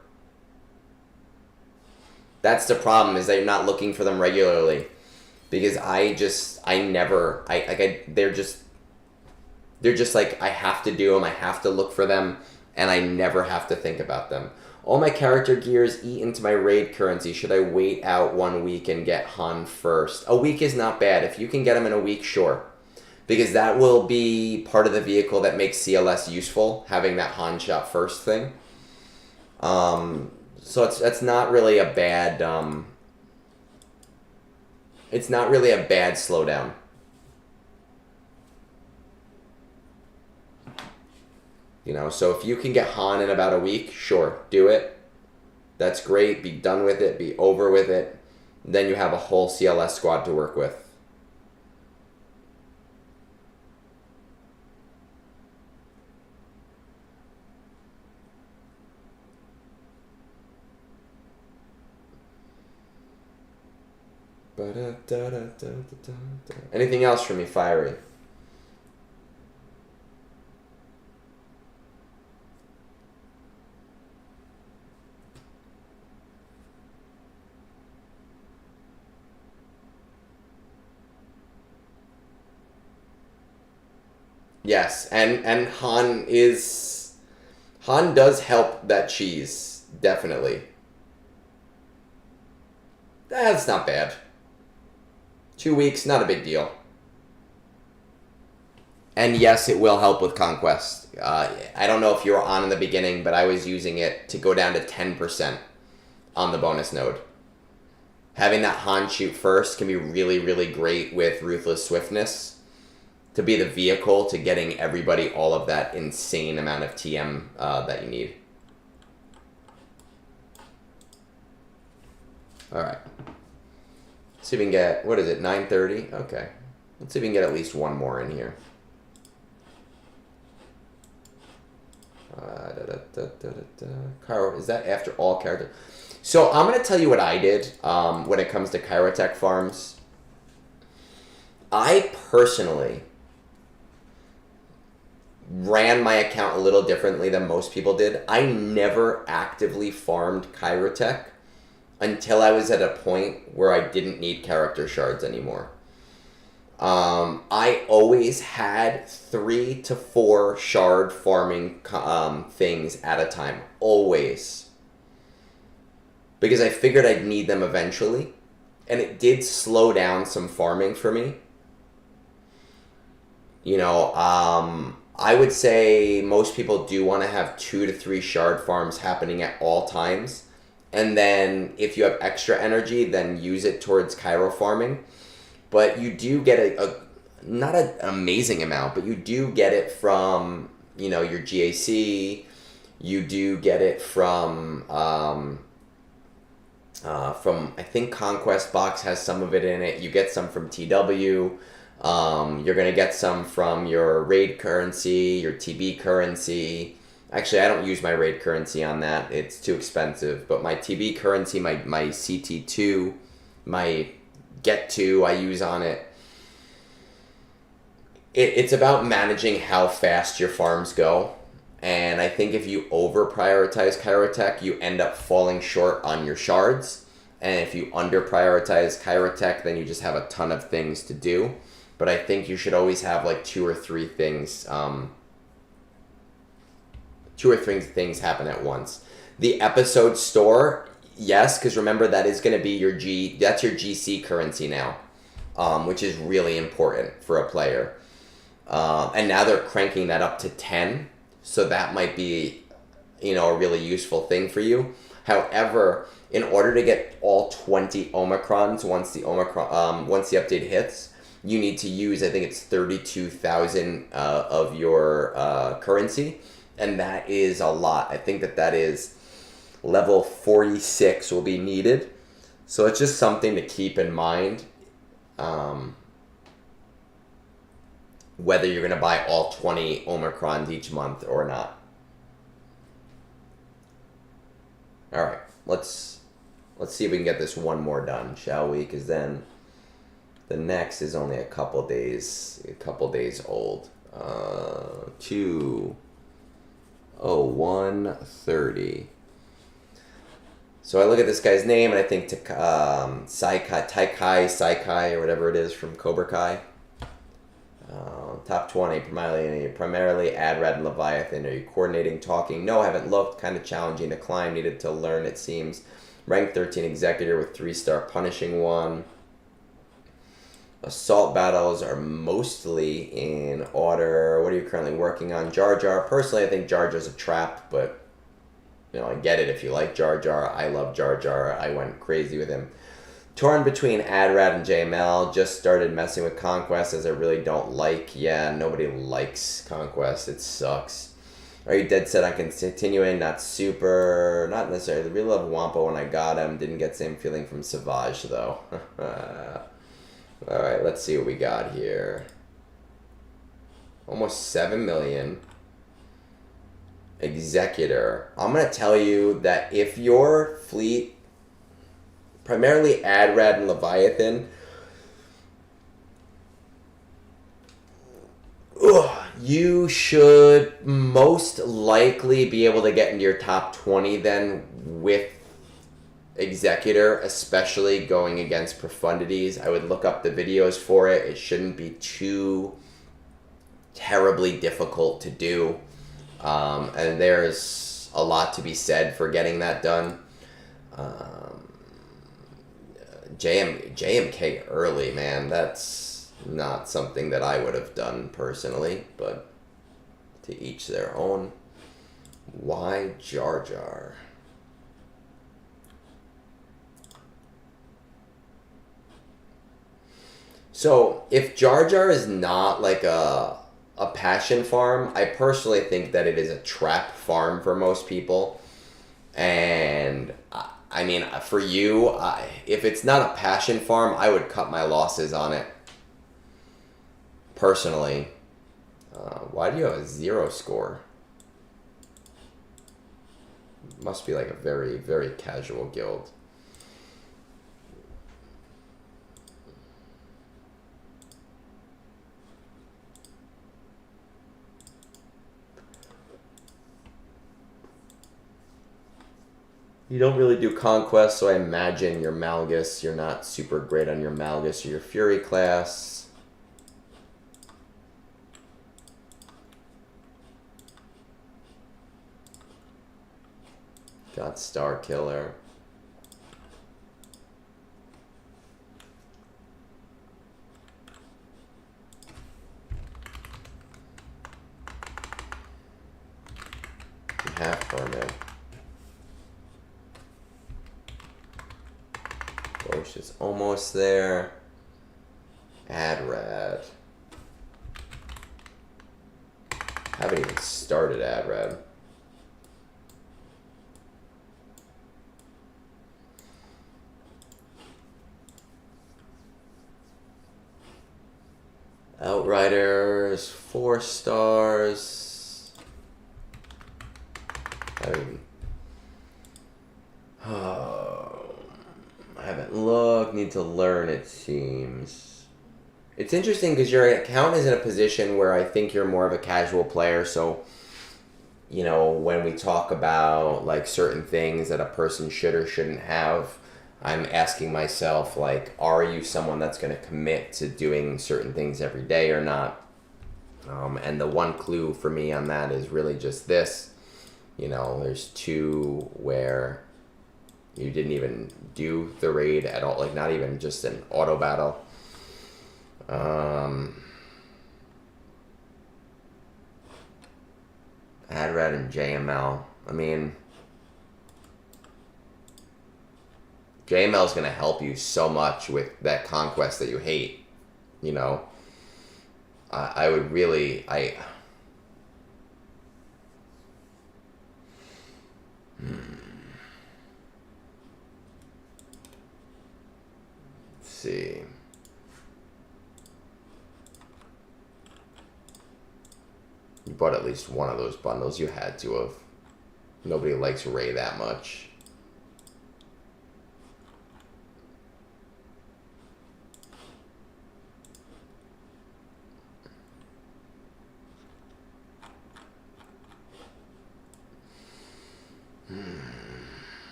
That's the problem, is that you're not looking for them regularly, because they're just like, I have to do them, I have to look for them, and I never have to think about them. All my character gears eat into my raid currency. Should I wait out 1 week and get Han first? A week is not bad. If you can get them in a week, sure. Because that will be part of the vehicle that makes CLS useful, having that Han shot first thing. So it's not really a bad slowdown. You know, so if you can get Han in about a week, sure, do it. That's great. Be done with it. Be over with it. Then you have a whole CLS squad to work with. Anything else for me, Fiery? Yes, and Han does help that cheese, definitely. That's not bad. 2 weeks, not a big deal. And yes, it will help with Conquest. I don't know if you were on in the beginning, but I was using it to go down to 10% on the bonus node. Having that Han shoot first can be really, really great with Ruthless Swiftness, to be the vehicle to getting everybody all of that insane amount of TM that you need. Alright. Let's see if we can get, what is it, 9:30? Okay. Let's see if we can get at least one more in here. Cairo, is that after all characters? So I'm going to tell you what I did when it comes to Kyrotech farms. I personally ran my account a little differently than most people did. I never actively farmed Kyrotech until I was at a point where I didn't need character shards anymore. I always had 3 to 4 shard farming things at a time. Always. Because I figured I'd need them eventually. And it did slow down some farming for me. You know, I would say most people do want to have 2 to 3 shard farms happening at all times. And then if you have extra energy, then use it towards Cairo farming. But you do get not an amazing amount, but you do get it from, you know, your GAC. You do get it from I think Conquest box has some of it in it. You get some from TW. You're going to get some from your raid currency, your TB currency. Actually, I don't use my raid currency on that. It's too expensive. But my TB currency, my CT2, my Get 2 I use on it. It's about managing how fast your farms go. And I think if you over-prioritize Kyrotech, you end up falling short on your shards. And if you under-prioritize Kyrotech, then you just have a ton of things to do. But I think you should always have like 2 or 3 things, 2 or 3 things happen at once. The episode store, yes, because remember that is going to be that's your GC currency now, which is really important for a player. And now they're cranking that up to 10, so that might be, you know, a really useful thing for you. However, in order to get all 20 Omicrons once the update hits, you need to use, I think it's 32,000 of your currency, and that is a lot. I think that is level 46 will be needed So it's just something to keep in mind. Whether you're going to buy all 20 Omicrons each month or not. All right, let's see if we can get this one more done, shall we? Because then the next is only a couple days old. 2/01/30. So I look at this guy's name and I think Takai, or whatever it is from Cobra Kai. Top 20, primarily Adrad and Leviathan. Are you coordinating, talking? No, I haven't looked. Kind of challenging to climb. Needed to learn, it seems. Rank 13 Executor with 3-star punishing one. Assault battles are mostly in order. What are you currently working on? Jar Jar. Personally, I think Jar Jar's a trap, but I get it if you like Jar Jar. I love Jar Jar. I went crazy with him. Torn between Adrad and JML. Just started messing with Conquest, as I really don't like. Yeah, nobody likes Conquest. It sucks. Are you dead set on continuing? Not necessarily. Really love Wampa when I got him. Didn't get the same feeling from Savage, though. Alright, let's see what we got here. Almost 7 million. Executor. I'm going to tell you that if your fleet, primarily Adrad and Leviathan, you should most likely be able to get into your top 20 then with Executor, especially going against Profundities. I would look up the videos for it. It shouldn't be too terribly difficult to do. And there's a lot to be said for getting that done. JMK early, man, that's not something that I would have done personally, but to each their own. Why Jar Jar? So, if Jar Jar is not like a passion farm, I personally think that it is a trap farm for most people. And I mean, for you, if it's not a passion farm, I would cut my losses on it. Personally. Why do you have a 0 score? Must be like a very, very casual guild. You don't really do Conquest, so I imagine your Malgus, you're not super great on your Malgus or your Fury class. Got Star Killer. Half Hermit. Bosch is almost there. Adrad. Haven't even started Adrad. Outriders, 4 stars. I haven't looked. Need to learn, it seems. It's interesting because your account is in a position where I think you're more of a casual player. So, when we talk about like certain things that a person should or shouldn't have, I'm asking myself, like, are you someone that's going to commit to doing certain things every day or not? And the one clue for me on that is really just this. There's 2 where you didn't even do the raid at all, like not even just an auto battle. Adrad and JML. I mean, JML is going to help you so much with that Conquest that you hate. I would really, see. You bought at least one of those bundles. You had to have. Nobody likes Ray that much.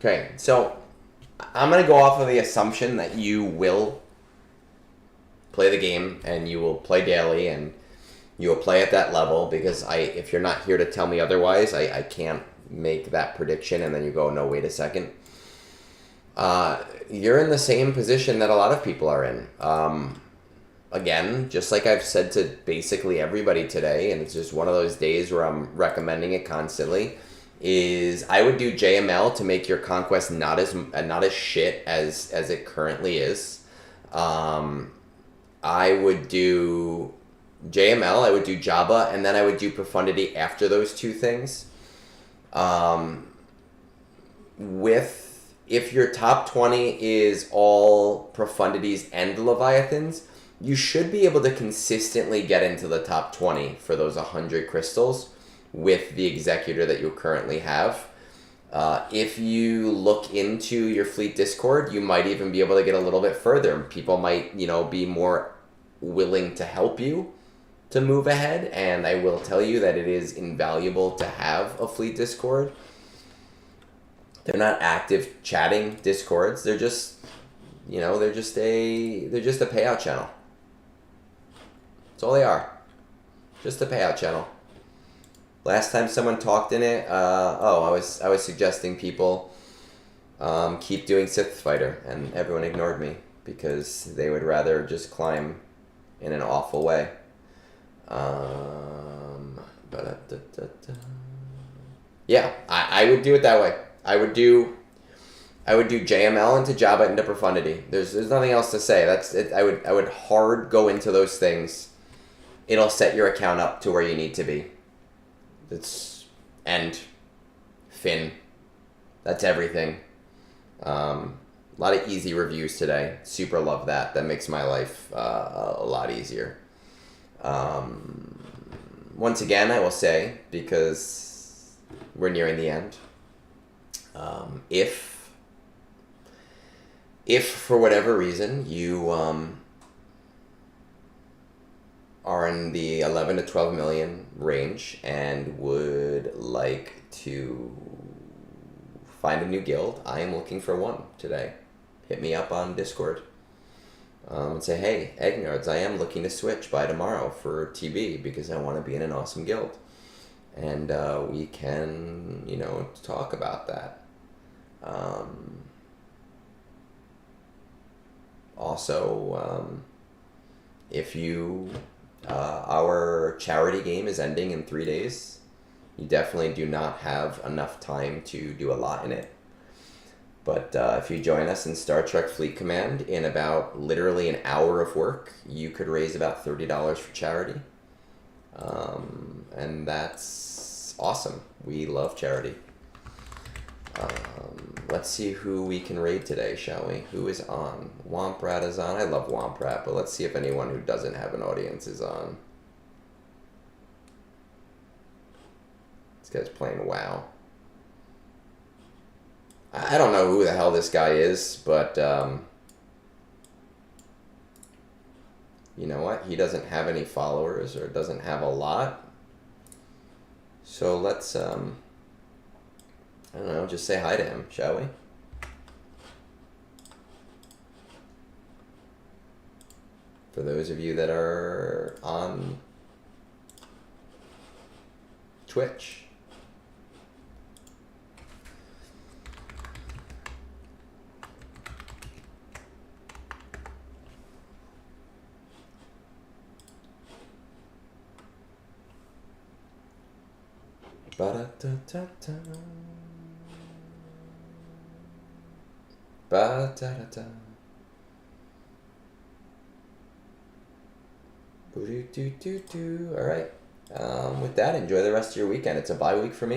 Okay, so I'm going to go off of the assumption that you will play the game and you will play daily and you will play at that level, because if you're not here to tell me otherwise, I can't make that prediction. And then you go, no, wait a second. You're in the same position that a lot of people are in. Again, just like I've said to basically everybody today, and it's just one of those days where I'm recommending it constantly, is I would do JML to make your Conquest not as shit as it currently is. I would do JML, I would do Jabba, and then I would do Profundity after those two things. If your top 20 is all Profundities and Leviathans, you should be able to consistently get into the top 20 for those 100 crystals with the Executor that you currently have. If you look into your fleet Discord, you might even be able to get a little bit further. People might, be more willing to help you to move ahead, and I will tell you that it is invaluable to have a fleet Discord. They're not active chatting Discords. They're just, they're just a payout channel. That's all they are. Just a payout channel. Last time someone talked in it, I was suggesting people keep doing Sith Fighter, and everyone ignored me because they would rather just climb in an awful way. Yeah, I would do it that way. I would do JML into Jabba into Profundity. There's nothing else to say. That's it. I would hard go into those things. It'll set your account up to where you need to be. It's end. Fin. That's everything. A lot of easy reviews today. Super love that. That makes my life a lot easier. Once again, I will say, because we're nearing the end, if for whatever reason you are in the 11 to 12 million range and would like to find a new guild, I am looking for one today. Hit me up on Discord and say, hey, Egnards, I am looking to switch by tomorrow for TB because I want to be in an awesome guild. And we can, talk about that. Also, if you, our charity game is ending in 3 days. You definitely do not have enough time to do a lot in it. But if you join us in Star Trek Fleet Command in about literally an hour of work, you could raise about $30 for charity. And that's awesome. We love charity. Let's see who we can raid today, shall we? Who is on? Womprat is on. I love Womprat, but let's see if anyone who doesn't have an audience is on. This guy's playing WoW. I don't know who the hell this guy is, but you know what? He doesn't have any followers or doesn't have a lot. So let's, I don't know, just say hi to him, shall we? For those of you that are on Twitch. Ba-da-da-da-da. Ba-da-da-da. All right. With that, enjoy the rest of your weekend. It's a bye week for me.